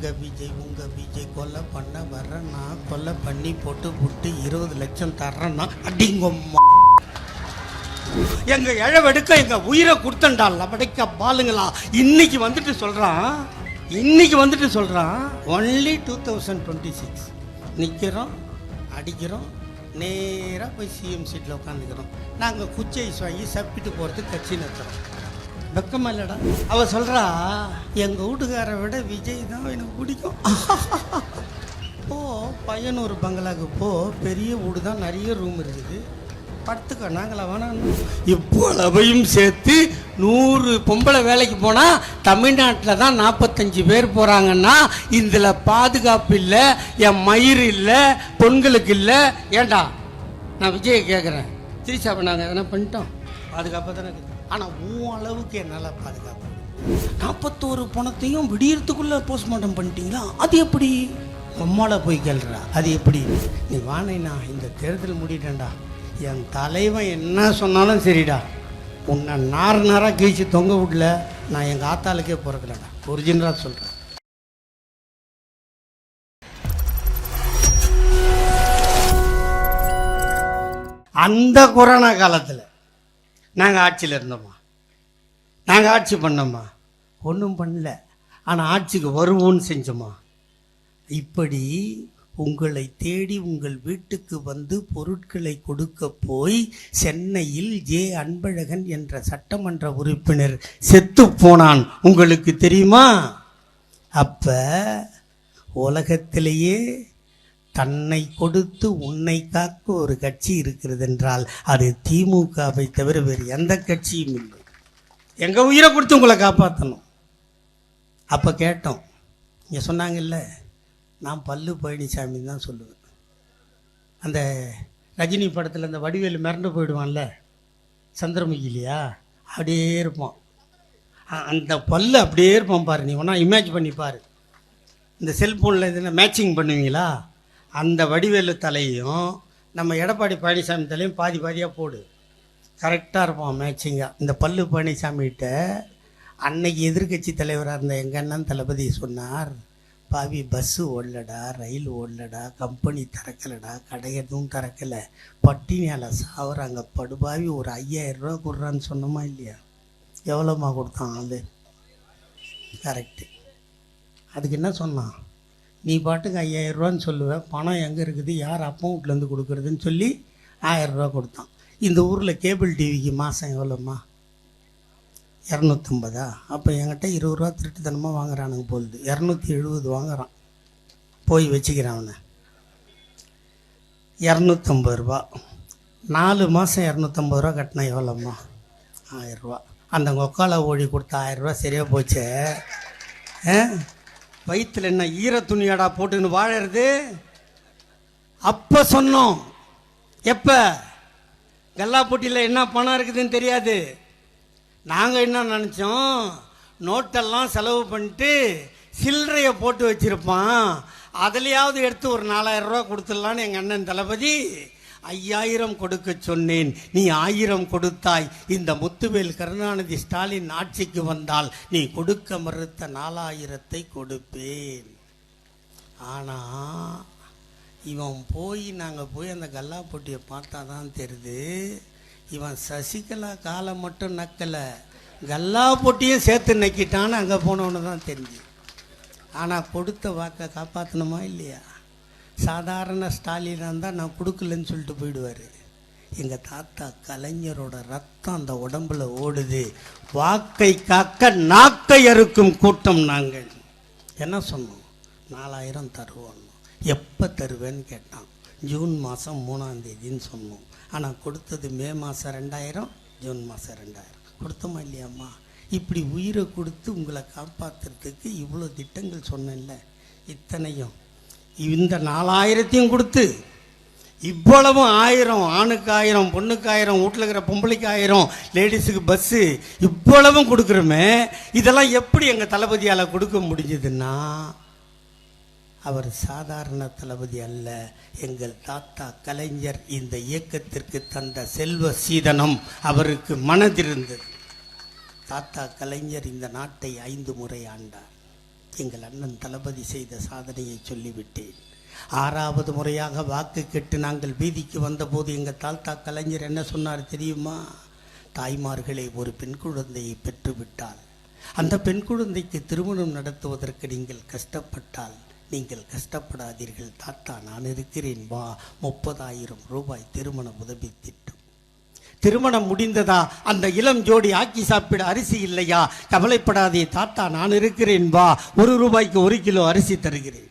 உங்க விஜய் கொலை பண்ண வர்றேன்னா கொலை பண்ணி போட்டு 20 லட்சம் தர்றேன்னா அடிங்கம்மா எங்க இழவெடுக்க எங்க உயிரை கொடுத்தண்டா லபடைக்க பாலுங்களா. இன்னைக்கு வந்துட்டு சொல்றான் ஒன்லி 2026 நிற்கிறோம் அடிக்கிறோம் நேராக போய் சிஎம் சீட்டில் உட்காந்துக்கிறோம். நாங்கள் குச்சி ஐஸ் வாங்கி சப்பிட்டு போகிறதுக்கு கட்சி நடத்துகிறோம். வெக்கமா இல்லடா. அவ சொல்றா எங்கள் வீட்டுக்காரை விட விஜய் தான் எனக்கு பிடிக்கும். போ பையனூர் பங்களாவுக்கு போ, பெரிய வீடு தான், நிறைய ரூம் இருக்குது, படுத்துக்க. நாங்களா வேணாம். இவ்வளவையும் சேர்த்து 100 பொம்பளை வேலைக்கு போனால் தமிழ்நாட்டில் தான் 45 பேர் போகிறாங்கன்னா இதில் பாதுகாப்பு இல்லை, என் மயிர் இல்லை, பொண்களுக்கு இல்லை. ஏண்டா நான் விஜயை கேட்குறேன், திரிசா நாங்கள் எதனா பண்ணிட்டோம், பாதுகாப்பாக தானே இருக்குது. ஆனால் உன் அளவுக்கு என்னால் பாதுகாப்பு 41 பணத்தையும் விடியறதுக்குள்ளே போஸ்ட்மார்ட்டம் பண்ணிட்டீங்களா? அது எப்படி? அம்மாவில் போய் கேள்றா அது எப்படி? நீ வானேண்ணா இந்த தேர்தல் முடிட்டேன்டா, என் தலைவன் என்ன சொன்னாலும் சரிடா, உன்னை நாராக கீழ்ச்சி தொங்க விடல, நான் எங்கள் ஆத்தாளுக்கே பிறக்கலடா. ஒரிஜினலாக சொல்கிறேன். அந்த கொரோனா காலத்தில் நாங்கள் ஆட்சியில் இருந்தோம்மா, நாங்கள் ஆட்சி பண்ணோம்மா, ஒன்றும் பண்ணல. ஆனால் ஆட்சிக்கு வருவோன்னு செஞ்சோம்மா. இப்படி உங்களை தேடி உங்கள் வீட்டுக்கு வந்து பொருட்களை கொடுக்க போய் சென்னையில் அன்பழகன் என்ற சட்டமன்ற உறுப்பினர் செத்து போனான். உங்களுக்கு தெரியுமா? அப்ப உலகத்திலேயே தன்னை கொடுத்து உன்னை காக்க ஒரு கட்சி இருக்கிறது என்றால் அது திமுகவை தவிர வேறு எந்த கட்சியும் இல்லை. எங்க உயிரை கொடுத்து உங்களை காப்பாற்றணும். அப்ப கேட்டோம், இங்க சொன்னாங்கல்ல, நான் பல்லு பழனிசாமி தான் சொல்லுவேன். அந்த ரஜினி படத்தில் அந்த வடிவேலு மிரண்டு போயிடுவான்ல, சந்திரமுகி இல்லையா, அப்படியே இருப்பான். அந்த பல்லு அப்படியே இருப்பான் பாரு. நீ ஒன்றா இமேஜ் பண்ணி பாரு. இந்த செல்ஃபோனில் எதுனா மேட்சிங் பண்ணுவீங்களா? அந்த வடிவேலு தலையும் நம்ம எடப்பாடி பழனிசாமி தலையும் பாதி பாதியாக போடு, கரெக்டாக இருப்பான் மேட்சிங்காக. இந்த பல்லு பழனிசாமிகிட்ட அன்னைக்கு எதிர்கட்சி தலைவராக இருந்த எங்கள் அண்ணன் தளபதி சொன்னார், பாவி பஸ்ஸு ஓடலடா, ரயில் ஓடலடா, கம்பெனி திறக்கலடா, கடை எதுவும் திறக்கலை, பட்டினியால் சாவுறாங்க, படுபாவி ஒரு 5000 ரூபா கொடுறான்னு சொன்னோமா இல்லையா? எவ்வளோமா கொடுத்தான் அது? கரெக்டு. அதுக்கு என்ன சொன்னான்? நீ பாட்டுக்கு 5000 ரூபான்னு சொல்லுவேன், பணம் எங்கே இருக்குது, யார் அப்பா வீட்டிலேருந்து கொடுக்குறதுன்னு சொல்லி 1000 ரூபா கொடுத்தான். இந்த ஊரில் கேபிள் டிவிக்கு மாதம் எவ்வளோம்மா? 250. அப்போ என்கிட்ட 20 ரூபா திருட்டுத்தனமாக வாங்குறானுங்க போகுது. 270 வாங்குறான், போய் வச்சுக்கிறான் அவனை. 250 ரூபா 4 மாதம் 250 ரூபா கட்டினா எவ்வளோம்மா? 1000 ரூபா. அந்த கொக்கால ஓடி கொடுத்த 1000 ரூபா சரியாக போச்சு. வயிற்றுல என்ன ஈர துணியாடா போட்டுன்னு வாழறது? அப்போ சொன்னோம். எப்போ? கல்லா போட்டியில் என்ன பணம் இருக்குதுன்னு தெரியாது. நாங்கள் என்ன நினச்சோம், நோட்டெல்லாம் செலவு பண்ணிட்டு சில்லறையை போட்டு வச்சுருப்பான், அதுலையாவது எடுத்து ஒரு 4000 ரூபா கொடுத்துடலான்னு எங்கள் அண்ணன் தளபதி 5000 கொடுக்க சொன்னேன், நீ 1000 கொடுத்தாய். இந்த முத்துவேல் கருணாநிதி ஸ்டாலின் ஆட்சிக்கு வந்தால் நீ கொடுக்க மறுத்த 4000 கொடுப்பேன். ஆனால் இவன் நாங்கள் போய் அந்த கல்லா போட்டியை பார்த்தா தான் தெரியுது, இவன் சசிகலா காலை மட்டும் நக்கலை, கல்லா போட்டியும் சேர்த்து நக்கிட்டான்னு அங்கே போனவனு தான் தெரிஞ்சு. ஆனால் கொடுத்த வாக்கை காப்பாற்றணுமா இல்லையா? சாதாரண ஸ்டாலினாக இருந்தால் நான் கொடுக்கலன்னு சொல்லிட்டு போயிடுவார். எங்கள் தாத்தா கலைஞரோட ரத்தம் அந்த உடம்புல ஓடுது. வாக்கை காக்க நாக்கை அறுக்கும் கூட்டம் நாங்கள். என்ன சொன்னோம்? 4000 தருவோம். எப்போ தருவேன்னு கேட்டான். ஜூன் மாதம் 3ஆம் தேதின்னு சொன்னோம். ஆனால் கொடுத்தது மே மாதம் 2000, ஜூன் மாதம் 2000. கொடுத்தோமா இல்லையாம்மா? இப்படி உயிரை கொடுத்து உங்களை காப்பாற்றுறதுக்கு இவ்வளோ திட்டங்கள் சொன்னேன்ல, இத்தனையும் இந்த 4000 கொடுத்து இவ்வளவும் 1000, ஆணுக்கு 1000, பொண்ணுக்கு 1000, வீட்டில் இருக்கிற பொம்பளைக்கு 1000, லேடிஸுக்கு பஸ்ஸு, இவ்வளவும் கொடுக்குறோமே, இதெல்லாம் எப்படி எங்கள் தளபதியால் கொடுக்க முடிஞ்சதுன்னா அவர் சாதாரண தளபதி அல்ல. எங்கள் தாத்தா கலைஞர் இந்த இயக்கத்திற்கு தந்த செல்வ சீதனம் அவருக்கு மனதிருந்தது. தாத்தா கலைஞர் இந்த நாட்டை 5 முறை ஆண்டார். எங்கள் அண்ணன் தளபதி செய்த சாதனையை சொல்லிவிட்டேன். 6வது முறையாக வாக்கு கேட்டு நாங்கள் வீதிக்கு வந்தபோது எங்கள் தாத்தா கலைஞர் என்ன சொன்னார் தெரியுமா? தாய்மார்களே, ஒரு பெண் குழந்தையை பெற்றுவிட்டால் அந்த பெண் குழந்தைக்கு திருமணம் நடத்துவதற்கு நீங்கள் கஷ்டப்பட்டால் நீங்கள் கஷ்டப்படாதீர்கள், தாத்தா நான் இருக்கிறேன் வா. 30,000 ரூபாய் திருமண உதவி திட்டம். திருமணம் முடிந்ததா? அந்த இளம் ஜோடி ஆக்கி சாப்பிட அரிசி இல்லையா? கவலைப்படாதே தாத்தா நான் இருக்கிறேன் வா. 1 ரூபாய்க்கு 1 கிலோ அரிசி தருகிறேன்.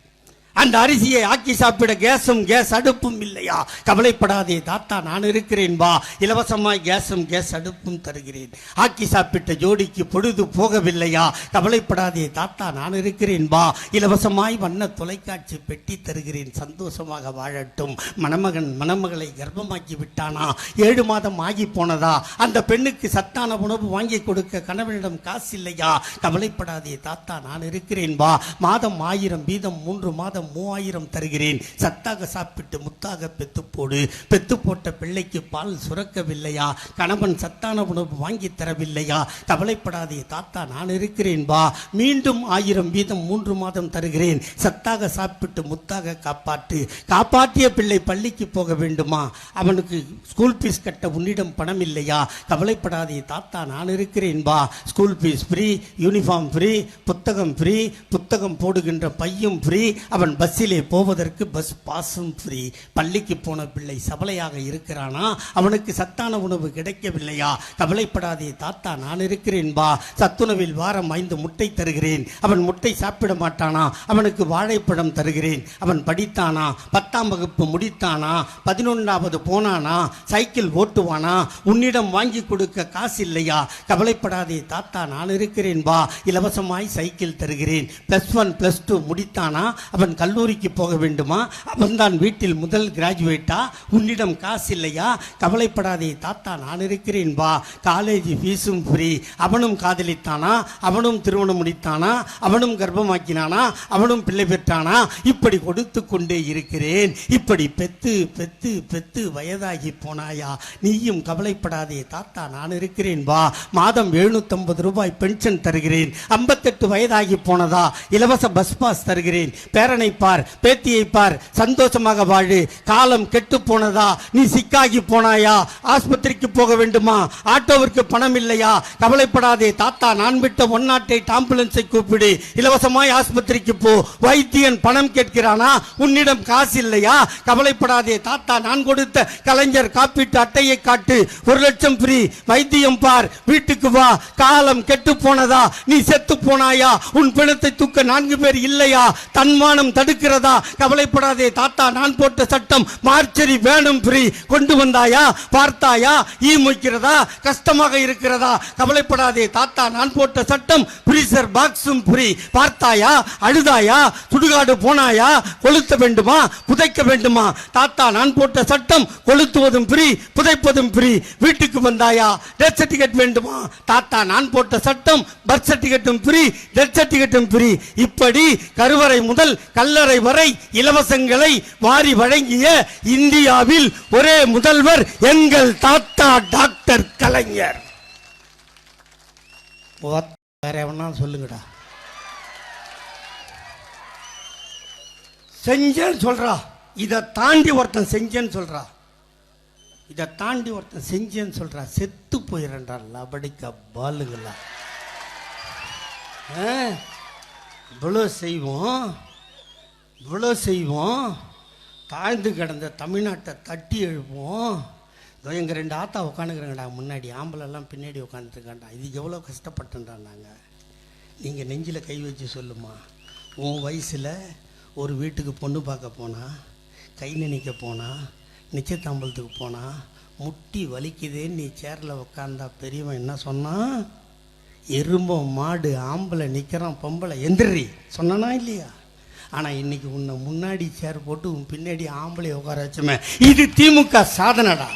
அந்த அரிசியை ஆக்கி சாப்பிட கேஸ் அடுப்பும் இல்லையா? கவலைப்படாதே தாத்தா நான் இருக்கிறேன் வா. இலவசமாய் கேஸ் அடுப்பும் தருகிறேன். ஆக்கி சாப்பிட்ட ஜோடிக்கு பொழுது போகவில்லையா? கவலைப்படாதே தாத்தா நான் இருக்கிறேன் வா. இலவசமாய் வண்ண தொலைக்காட்சி பெட்டி தருகிறேன். சந்தோஷமாக வாழட்டும். மணமகன் மணமகளை கர்ப்பமாக்கி விட்டானா? 7 மாதம் ஆகி போனதா? அந்த பெண்ணுக்கு சத்தான உணவு வாங்கி கொடுக்க கணவனிடம் காசு இல்லையா? கவலைப்படாதே தாத்தா நான் இருக்கிறேன் வா. மாதம் 1000 வீதம் 3 மாதம் 3000 தருகிறேன். சத்தாக சாப்பிட்டு முத்தாக பெத்து போடு. பெத்து போட்ட பிள்ளைக்கு பால் சுரக்கவில்லையா? கணவன் சத்தான உணவு வாங்கி தரவில்லையா? கவலைப்படாதே தாத்தா நான் இருக்கிறேன் வா. மீண்டும் 1000 வீதம் 3 மாதம் தருகிறேன். சத்தாக சாப்பிட்டு முத்தாக காப்பாற்று. காப்பாற்றிய பிள்ளை பள்ளிக்கு போக வேண்டுமா? அவனுக்கு ஸ்கூல் ஃபீஸ் கட்ட உன்னிடம் பணம் இல்லையா? கவலைப்படாதே தாத்தா நான் இருக்கிறேன் வா. School fees free, uniform free, புத்தகம் ஃப்ரீ, புத்தகம் போடுகின்ற பையும் ஃப்ரீ. அவன் பஸ்ஸிலே போவதற்கு பஸ் பாஸும் ஃப்ரீ. பள்ளிக்கு போன பிள்ளை சபலையாக இருக்கிறானா? அவனுக்கு சத்தான உணவு கிடைக்கவில்லையா? கவலைப்படாதே தாத்தா நான் இருக்கிறேன் வா. சத்துணவில் வாரம் 5 முட்டை தருகிறேன். அவன் முட்டை சாப்பிட மாட்டானா? அவனுக்கு வாழைப்பழம் தருகிறேன். அவன் படித்தானா? 10ஆம் வகுப்பு முடித்தானா? 11வது போனானா? சைக்கிள் ஓட்டுவானா? உன்னிடம் வாங்கி கொடுக்க காசு இல்லையா? கவலைப்படாதே தாத்தா நான் இருக்கிறேன் வா. இலவசமாய் சைக்கிள் தருகிறேன். +1 +2 முடித்தானா? அவன் கல்லூரிக்கு போக வேண்டுமா? அவன்தான் வீட்டில் முதல் கிராஜுவேட்டா? உன்னிடம் காசு இல்லையா? கவலைப்படாதே தாத்தா நான் இருக்கிறேன் வா. காலேஜ் ஃபீஸும் ஃப்ரீ. அவனும் காதலித்தானா? அவனும் திருமணம் முடித்தானா? அவனும் கர்ப்பமாக்கினானா? அவனும் பிள்ளை பெற்றானா? இப்படி கொடுத்து கொண்டே இருக்கிறேன். இப்படி பெத்து பெத்து பெத்து வயதாகி போனாயா? நீயும் கவலைப்படாதே தாத்தா நான் இருக்கிறேன் வா. மாதம் 750 ரூபாய் பென்ஷன் தருகிறேன். 58 வயதாகி போனதா? இலவச பஸ் பாஸ் தருகிறேன். பேரனை பார், பேத்தியை பார், சந்தோஷமாக வாழு. காலம் கெட்டு போனதா? நீ சிக்காகி போனாயா? ஆஸ்பத்திரிக்கு போக வேண்டுமா? ஆட்டோவிற்கு பணம் இல்லையா? கவலைப்படாதே தாத்தா நான் விட்ட 108 ஆம்புலன்ஸை கூப்பிடு. இலவசமாய் ஆஸ்பத்திரிக்கு போ. வைத்தியன் பணம் கேட்கிறானா? உன்னிடம் காசு இல்லையா? கவலைப்படாதே தாத்தா நான் கொடுத்த கலைஞர் காப்பீட்டு அட்டையை காட்டு. 1 லட்சம் ஃப்ரீ. வைத்தியம் பார், வீட்டுக்கு வா. காலம் கெட்டு போனதா? நீ செத்து போனாயா? உன் பிணத்தை தூக்க 4 பேர் இல்லையா? தன்மானம் தடுக்கிறதா? கவலைப்படாதே தாத்தா நான் போட்ட சட்டம் மார்ச்சரி வேணும் ஃப்ரீ. கொண்டு வந்தாயா? பார்த்தாயா? ஈ மொய்க்கிறதா? கஷ்டமாக இருக்கிறதா? கவலைப்படாதே தாத்தா நான் போட்ட சட்டம் ஃப்ரீசர் பாக்ஸும் ஃப்ரீ. பார்த்தாயா? அழுதாயா? சுடுகாடு போனாயா? கொளுத்த வேண்டுமா? புதைக்க வேண்டுமா? தாத்தா நான் போட்ட சட்டம் கொளுத்துவதும் ஃப்ரீ, புதைப்பதும் ஃப்ரீ. வீட்டுக்கு வந்தாயா? டெத் சர்டிபிகேட் வேண்டுமா? தாத்தா நான் போட்ட சட்டம் பர்த் சர்டிபிகேட்டும் ஃப்ரீ, டெத் சர்டிபிகேட்டும் ஃப்ரீ. இப்படி கருவறை முதல் கல்லறை வரை இலவசங்களை வாரி வழங்கிய இந்தியாவில் ஒரே முதல்வர் எங்கள் தாத்தா டாக்டர் கலைஞர். வேற எவனா சொல்லுங்கடா. செஞ்சேன்னு சொல்றா. இதை தாண்டி ஒருத்தன் செஞ்சேன்னு சொல்றா. இதை தாண்டி ஒருத்தன் செஞ்சேன்னு சொல்றா. செத்து போயிடறா லபடிக்க பாலுங்களா. இவ்வளோ செய்வோம், இவ்வளோ செய்வோம். தாழ்ந்து கிடந்த தமிழ்நாட்டை தட்டி எழுப்போம். எங்கள் 2 ஆத்தா உட்காந்துக்கிறேங்கடா முன்னாடி, ஆம்பளெல்லாம் பின்னாடி உட்காந்துருக்காண்டா. இதுக்கு எவ்வளோ கஷ்டப்பட்டுன்றா நாங்கள். நீங்கள் நெஞ்சில் கை வச்சு சொல்லுமா. உன் வயசில் ஒரு வீட்டுக்கு பொண்ணு பார்க்க போனால், கை நினைக்க போனால், நிச்சயதாம்பலத்துக்கு போனால் முட்டி வலிக்குதேன்னு நீ சேரில் உட்காந்தா பெரியவன் என்ன சொன்னான்? எறும்பம் மாடு ஆம்பளை நிற்கிறான், பொம்பளை எந்திரி சொன்னானா இல்லையா? ஆனால் இன்னைக்கு உன்னை முன்னாடி சேர் போட்டு உன் பின்னாடி ஆம்பளை உட்கார வச்சுமே. இது திமுக சாதனைடா.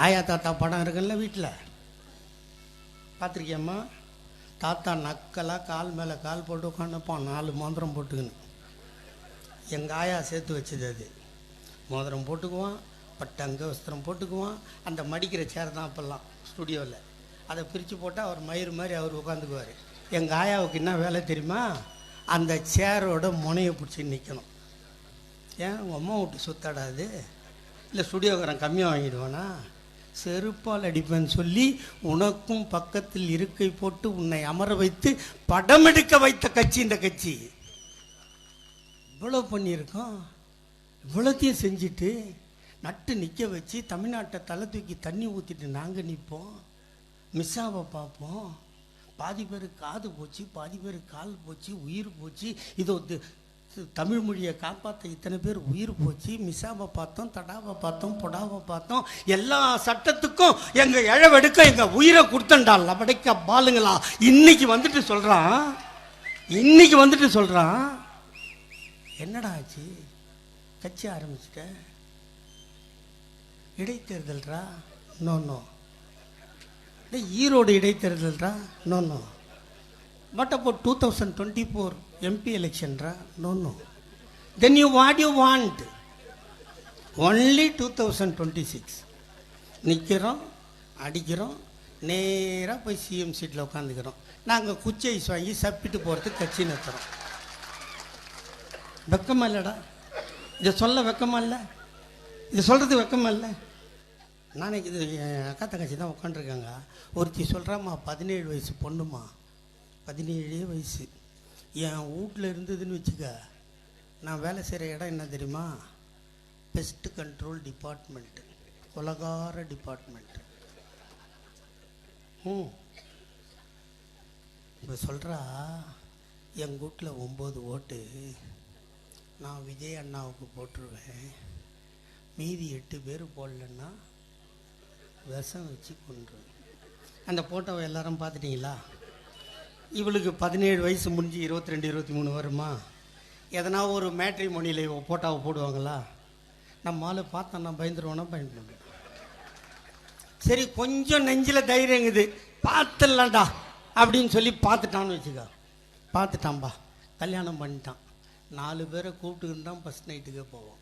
ஆயா தாத்தா படம் இருக்குல்ல வீட்டில் பார்த்துருக்கியம்மா? தாத்தா நக்கலாக கால் மேலே கால் போட்டு உட்காந்துப்பான், 4 மோதிரம் போட்டுக்குன்னு. எங்கள் ஆயா சேர்த்து வச்சது அது. மோதிரம் போட்டுக்குவான், பட்டங்க வஸ்திரம் போட்டுக்குவான். அந்த மடிக்கிற சேர் தான் அப்போல்லாம் ஸ்டுடியோவில். அதை பிரித்து போட்டால் அவர் மயிறு மாதிரி அவர் உட்காந்துக்குவார். எங்கள் ஆயாவுக்கு என்ன வேலை தெரியுமா? அந்த சேரோட முனையை பிடிச்சி நிற்கணும். ஏன் உங்கள் அம்மா விட்டு சுத்தாடாது? இல்லை ஸ்டுடியோக்காரன் கம்மியாக வாங்கிடுவானா? செருப்பால் அடிப்பேன்னு சொல்லி உனக்கும் பக்கத்தில் இருக்கை போட்டு உன்னை அமர வைத்து படம் எடுக்க வைத்த கட்சி இந்த கட்சி. இவ்வளோ பண்ணியிருக்கோம். இவ்வளோத்தையும் செஞ்சுட்டு நட்டு நிற்க வச்சு தமிழ்நாட்டை தலை தூக்கி தண்ணி ஊற்றிட்டு நாங்கள் நிற்போம். மிஸ்ஸாவை பார்ப்போம். பாதி பேர் காது போச்சு, பாதி பேர் கால் போச்சு, உயிர் போச்சு. இதோ தமிழ் மொழியை காப்பாற்ற இத்தனை பேர் உயிர் போச்சு. மிஸ்ஸாவை பார்த்தோம், தடாவை பார்த்தோம், பொடாவை பார்த்தோம். எல்லா சட்டத்துக்கும் எங்கள் இழவெடுக்க எங்கள் உயிரை கொடுத்தண்டால் லபடைக்க பாலுங்களா. இன்னைக்கு வந்துட்டு சொல்கிறான் என்னடா ஆச்சு? கட்சி ஆரம்பிச்சிட்ட, இடைத்தேர்தல்ரா? நோ. ஈரோடு இடைத்தேர்தல்ரா? No. What about 2024 MP election ra? No. Then what you want? Only 2026. நிற்கிறோம், அடிக்கிறோம், நேராக போய் சிஎம் சீட்டில் உட்காந்துக்கிறோம். நாங்கள் குச்சி ஐஸ் வாங்கி சப்பிட்டு போகிறதுக்கு கட்சி நிறுத்துறோம். வெக்கமா இல்லைடா? இதை சொல்ல வெக்கமா இல்லை? இதை சொல்கிறது வெக்கமா இல்லை? நானே இது என் அக்கா தங்கச்சி தான் உட்காந்துருக்காங்க. ஒருத்தி சொல்கிறாம்மா 17 வயசு பொண்ணுமா, 17 வயசு. என் வீட்டில் இருந்ததுன்னு வச்சுக்க, நான் வேலை செய்கிற இடம் என்ன தெரியுமா? பெஸ்ட் கண்ட்ரோல் டிபார்ட்மெண்ட்டு, உலகார டிபார்ட்மெண்ட்டு. இப்போ சொல்கிறா, எங்கள் வீட்டில் 9 ஓட்டு நான் விஜய் அண்ணாவுக்கு போட்டுருவேன், மீதி 8 பேர் போடலன்னா விஷம் வச்சு கொண்டுருவேன். அந்த போட்டோவை எல்லாரும் பார்த்துட்டிங்களா? இவளுக்கு 17 வயசு முடிஞ்சு 22 23 வருமா? எதனா ஒரு மேட்ரிமோனியில் போட்டோவை போடுவாங்களா? நம்ம ஆளு பார்த்தா நான் பயந்துருவோன்னா பயன்படுவேன். சரி, கொஞ்சம் நெஞ்சில் தைரியங்குது, பார்த்துடலாம்டா அப்படின்னு சொல்லி பார்த்துட்டான்னு வச்சுக்கா. பார்த்துட்டான்பா, கல்யாணம் பண்ணிட்டான். 4 பேரை கூப்பிட்டுக்கிட்டு தான் ஃபஸ்ட் நைட்டுக்கே போவோம்.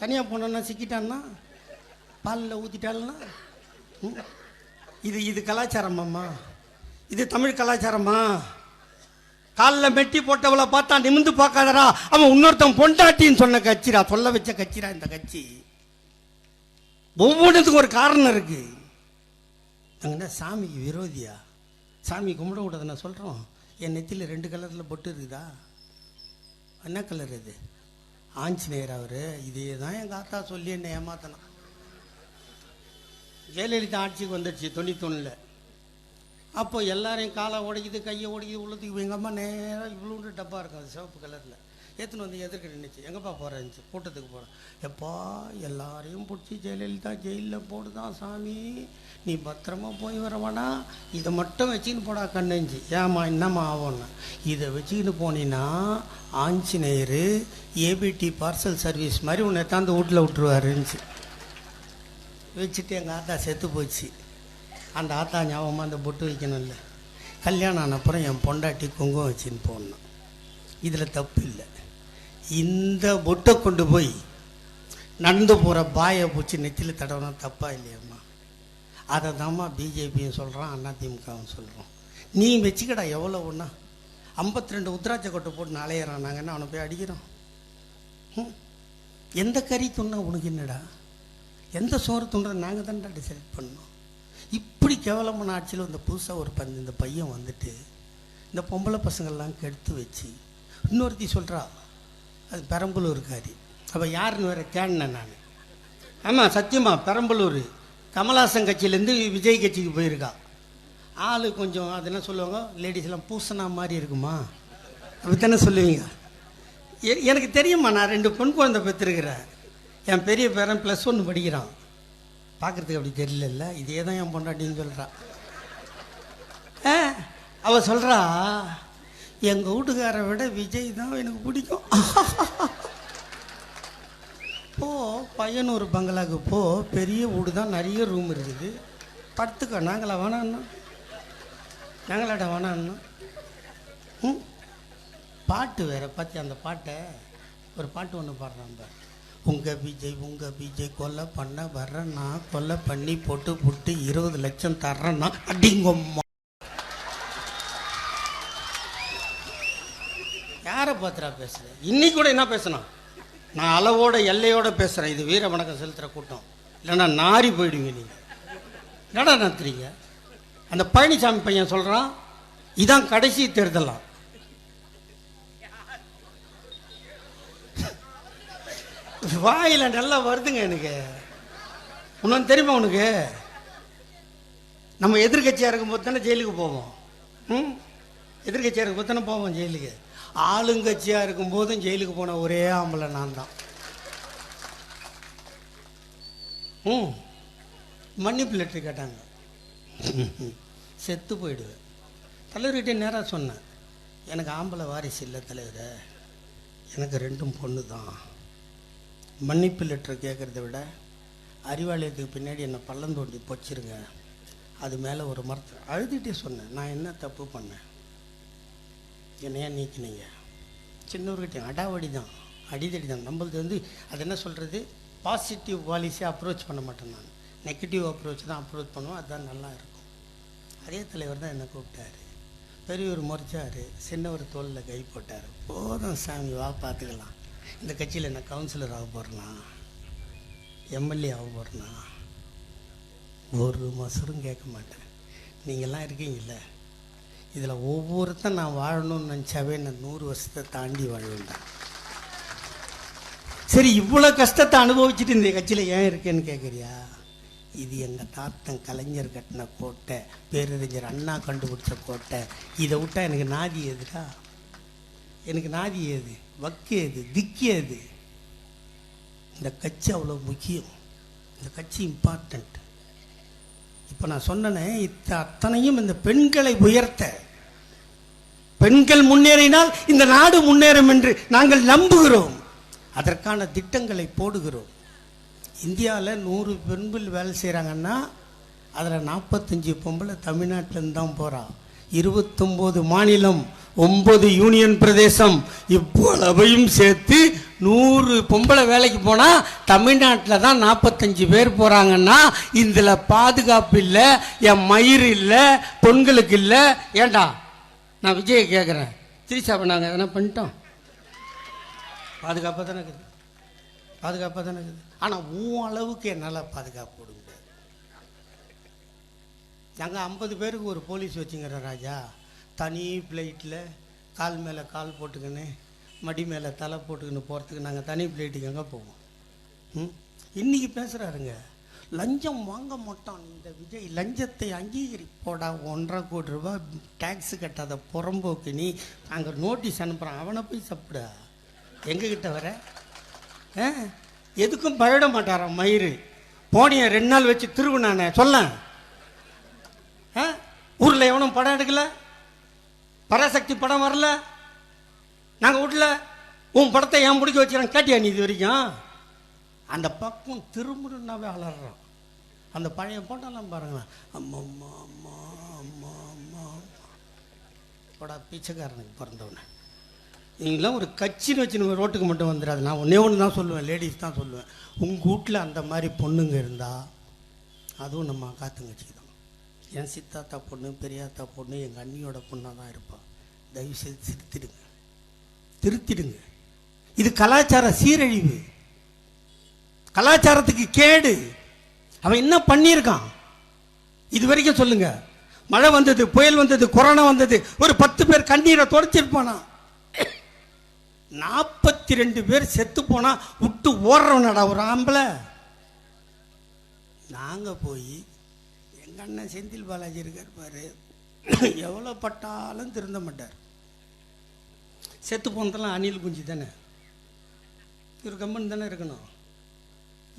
தனியாக போனோன்னா சிக்கிட்டான்னா, பாலில் ஊற்றிட்டாள்னா, இது கலாச்சாரமாம்மா? இது தமிழ் கலாச்சாரமா? காலில் மெட்டி போட்டவளை பார்த்தா நிமிந்து பார்க்காதரா, அவன் இன்னொருத்தன் பொண்டாட்டின்னு சொன்ன கட்சிரா, சொல்ல வச்ச கட்சிரா இந்த கட்சி. ஒவ்வொன்றுத்துக்கும் ஒரு காரணம் இருக்கு. நாங்கள் சாமிக்கு விரோதியா? சாமி கும்பிட கூடாது நான் சொல்கிறோம். என் நெத்தியில் 2 கலரில் பொட்டு இருக்குதா? என்ன கலர் இது? ஆஞ்சநேயர். அவர் இதே தான் எங்கள் ஆத்தா சொல்லி என்னை ஏமாத்தணும். ஜெயலலிதா ஆட்சிக்கு வந்துடுச்சு 91. அப்போ எல்லாரையும் காலை உடைக்குது, கையை உடைக்குது, உள்ளத்துக்கு. எங்கள் அம்மா நேராக இவ்வளோ டப்பா இருக்கும், அது சிவப்பு கலரில் ஏற்றுன்னு வந்து எதிர்க்க நின்றுச்சு. எங்கப்பா போகிறேன்ச்சு? கூட்டத்துக்கு போகிறேன். எப்பா எல்லாரையும் பிடிச்சி ஜெயலலிதா ஜெயிலில் போடுதான் சாமி, நீ பத்திரமா போய் வரவானா, இதை மட்டும் வச்சுக்கின்னு போடா கண்ணுச்சு. ஏம்மா என்னம்மா ஆகும்னா, இதை வச்சுக்கிட்டு போனீங்கன்னா ஆஞ்சநேயர் ஏபிடி பார்சல் சர்வீஸ் மாதிரி உன்னை தாந்து வீட்டில் விட்டுருவாருந்துச்சு. வச்சுட்டு எங்கள் ஆத்தா செத்து போச்சு. அந்த ஆத்தா ஞாபகமாக அந்த பொட்டு வைக்கணும்ல. கல்யாணம் ஆனப்புறம் என் பொண்டாட்டி குங்குமம் வச்சுன்னு போடணும். இதில் தப்பு இல்லை. இந்த பொட்டை கொண்டு போய் நடந்து போகிற பாயை பூச்சி நெத்தியில் தடவைனா தப்பா இல்லையம்மா? அதை தான்மா பிஜேபியும் சொல்கிறான், அதிமுகவும் சொல்கிறோம். நீ வச்சுக்கடா எவ்வளோ ஒன்றா. 52 உத்ராட்ச கொட்டை போட்டு அலையிறான். நாங்கள் என்ன அவனை போய் அடிக்கிறோம்? எந்த கறி துண்ணா உனக்கு என்னடா? எந்த சோறு துண்டுற நாங்கள் தான்டா டிசைட் பண்ணோம். இப்படி கேவலமான ஆட்சியில் இந்த புதுசாக இந்த பையன் வந்துட்டு இந்த பொம்பளை பசங்கள்லாம் கெடுத்து வச்சு இன்னொருத்தி சொல்கிறா அது பெரம்பலூர்காரி. அப்போ யாருன்னு வேறு கேட்டேன் நான். ஆமாம் சத்தியமாக பெரம்பலூர் கமல்ஹாசன் கட்சியிலேருந்து விஜய் கட்சிக்கு போயிருக்கா. ஆள் கொஞ்சம் அது என்ன சொல்லுவாங்க, லேடிஸ்லாம் பூசணா மாதிரி இருக்குமா, அப்படி தானே சொல்லுவீங்க. எனக்கு தெரியுமா, நான் 2 பெண் குழந்தை பெற்றிருக்கிறேன். என் பெரிய பேரன் +1 படிக்கிறான். பார்க்குறதுக்கு அப்படி தெரியல. இதே தான் என் பொண்டாட்டின்னு சொல்கிறா. அவள் சொல்கிறா, எங்கள் வீட்டுக்காரை விட விஜய் தான் எனக்கு பிடிக்கும். போ பையனூர் பங்களாவுக்கு போ, பெரிய வீடு தான், நிறைய ரூம் இருக்குது, படுத்துக்கோ. நாங்களா வேணான்னா? நாங்களாட்ட வேணான்னா? பாட்டு வேற பற்றி அந்த பாட்டை ஒரு பாட்டு ஒன்று பாடுறான் பாரு. உங்கள் விஜய் கொலை பண்ண வர்றேன்னா, கொலை பண்ணி போட்டு 20 லட்சம் தர்றேன்னா, அடிங்கம்மா யாரை பார்த்துடா பேசுகிறேன்? இன்னைக்கு கூட என்ன பேசணும்? நான் அளவோட எல்லையோட பேசுகிறேன். இது வீர வணக்கம் செலுத்துகிற கூட்டம், இல்லைன்னா நாரி போயிடுவீங்க. நீங்கள் என்னடா நடத்துறீங்க? அந்த பழனிசாமி பையன் சொல்கிறான், இதான் கடைசி தேர்தலாம். வாயில நல்லா வருதுங்க எனக்கு. உனக்கு தெரியுமா? உனக்கு நம்ம எதிர்கட்சியாக இருக்கும்போது தானே ஜெயிலுக்கு போவோம். எதிர்கட்சியாக இருக்கும்போது தானே போவோம் ஜெயிலுக்கு. ஆளுங்கட்சியாக இருக்கும்போதும் ஜெயிலுக்கு போன ஒரே ஆம்பளை நான் தான். மன்னிப்பு லெட்டர் கேட்டாங்க, செத்து போயிடுவேன். தலைவர்கிட்ட நேராக சொன்னேன், எனக்கு ஆம்பளை வாரிசு இல்லை தலைவரை, எனக்கு 2 பொண்ணு தான். மன்னிப்பு லெட்டர் கேட்குறத விட அறிவாலயத்துக்கு பின்னாடி என்னை பள்ளம் தோண்டி பொச்சிருங்க, அது மேலே ஒரு மரத்தை அழுதுகிட்டே சொன்னேன். நான் என்ன தப்பு பண்ணேன்? என்னையா நீக்கினீங்க? சின்னவர்கிட்ட அடாவடி தான், அடிதடி தான். நம்மளது வந்து அது என்ன சொல்கிறது, பாசிட்டிவ் பாலிசியாக அப்ரோச் பண்ண மாட்டேன் நான், நெகட்டிவ் அப்ரோச் தான் அப்ரோச் பண்ணுவோம். அதுதான் நல்லா இருக்கும். அதே தலைவர் தான் என்னை கூப்பிட்டாரு, பெரியவர் முறைச்சார், சின்னவர் தோளில் கை போட்டார். போதும் சாமி, வா பார்த்துக்கலாம். இந்த கட்சியில் என்ன கவுன்சிலர் ஆக போகிறேன்னா, எம்எல்ஏ ஆக போகிறேன்னா, ஒரு மசரும் கேட்க மாட்டேன். நீங்கள்லாம் இருக்கீங்கல்ல, இதில் ஒவ்வொருத்தன் நான் வாழணும்னு நினச்சாவே நான் 100 வருஷத்தை தாண்டி வாழ்வேன்டா. சரி, இவ்வளோ கஷ்டத்தை அனுபவிச்சுட்டு இந்த கட்சியில் ஏன் இருக்கேன்னு கேட்குறியா? இது எங்கள் தாத்தன் கலைஞர் கட்டின கோட்டை, பேரறிஞர் அண்ணா கண்டுபிடிச்ச கோட்டை. இதை விட்டால் எனக்கு நாதி ஏதுடா? எனக்கு நாதி ஏது? வக்கு ஏது? திக்கு ஏது? இந்த கட்சி அவ்வளோ முக்கியம். இந்த கட்சி இம்பார்ட்டண்ட். இப்போ நான் சொன்னேனே, அத்தனையும் இந்த பெண்களை உயர்த்த, பெண்கள் முன்னேறினால் இந்த நாடு முன்னேறும் என்று நாங்கள் நம்புகிறோம். அதற்கான திட்டங்களை போடுகிறோம். இந்தியாவில் 100 பெண்கள் வேலை செய்கிறாங்கன்னா அதில் 45 பொம்பளை தமிழ்நாட்டிலேருந்து தான் போகிறா. 29 மாநிலம், 9 யூனியன் பிரதேசம், இவ்வளவையும் சேர்த்து 100 பொம்பளை வேலைக்கு போனால் தமிழ்நாட்டில் தான் 45 பேர் போகிறாங்கன்னா இதில் பாதுகாப்பு இல்லை, என் மயிர் இல்லை, பெண்களுக்கு இல்லை. ஏண்டா நான் விஜயை கேட்குறேன், திரிசாவை நாங்கள் எதனா பண்ணிட்டோம்? பாதுகாப்பாக தானே இருக்குது, பாதுகாப்பாக தானே இருக்குது. ஆனால் உன் அளவுக்கு என்னால் பாதுகாப்பு கொடுங்க. நாங்கள் 50 பேருக்கு ஒரு போலீஸ் வச்சுங்கிற ராஜா, தனி ஃப்ளைட்டில் கால் மேலே கால் போட்டுக்கின்னு மடி மேலே தலை போட்டுக்கின்னு போகிறதுக்கு நாங்கள் தனி ஃப்ளைட்டுக்கு எங்கே போவோம்? இன்றைக்கி பேசுகிறாருங்க, லஞ்சம் வாங்க மாட்டோம் இந்த விஜய், லஞ்சத்தை அங்கீகரிப்போடா, 1.5 கோடி ரூபாய் டேக்ஸு கட்டாத புறம்போக்கு நீ, நாங்கள் நோட்டீஸ் அனுப்புகிறோம், அவனை போய் சாப்பிடா. எங்ககிட்ட வர எதுக்கும் பயிட மாட்டாரான் மயிறு. போனிய 2 நாள் வச்சு திருவினானே சொல்ல, ஊரில் எவனும் படம் எடுக்கல, பராசக்தி படம் வரல, நாங்கள் வீட்டில் உன் படத்தை ஏன் பிடிக்க வச்சுக்கிறோம் கேட்டியா நீ இது வரைக்கும்? அந்த பக்கம் திரும்புனாவே அலறான். அந்த பழைய போட்டெல்லாம் பாருங்களேன், அம்மா அம்மா அம்மா அம்மா அம்மா போடா பிச்சைக்காரனுக்கு பிறந்தவனே. நீங்களாம் ஒரு கட்சின்னு வச்சு ரோட்டுக்கு மட்டும் வந்துடாது. நான் ஒன்றே ஒன்று தான் சொல்லுவேன், லேடிஸ் தான் சொல்லுவேன், உங்கள் வீட்டில் அந்த மாதிரி பொண்ணுங்க இருந்தால் அதுவும் நம்ம காத்துங்கச்சி தான். என் சித்தாத்தா பொண்ணு, பெரியாத்தா பொண்ணு, எங்கள் அண்ணியோட பொண்ணாக தான் இருப்பாள். தயவுசெய்து திருத்திடுங்க, திருத்திடுங்க. இது கலாச்சார சீரழிவு, கலாச்சாரத்துக்கு கேடு. அவன் என்ன பண்ணியிருக்கான் இது வரைக்கும் சொல்லுங்க? மழை வந்தது, புயல் வந்தது, கொரோனா வந்தது, ஒரு 10 பேர் கண்ணீரை தொடச்சிருப்பானா? 42 பேர் செத்து போனா விட்டு ஓடுறவனடா ஒரு ஆம்பளை. நாங்கள் போய் எங்கள் அண்ணன் செந்தில் பாலாஜி இருக்கார் பாரு, எவ்வளோ பட்டாலும் திருந்த மாட்டார். செத்து போனதெல்லாம் அணில் குஞ்சு தானே, இவர் கம்பெனி தானே இருக்கணும்.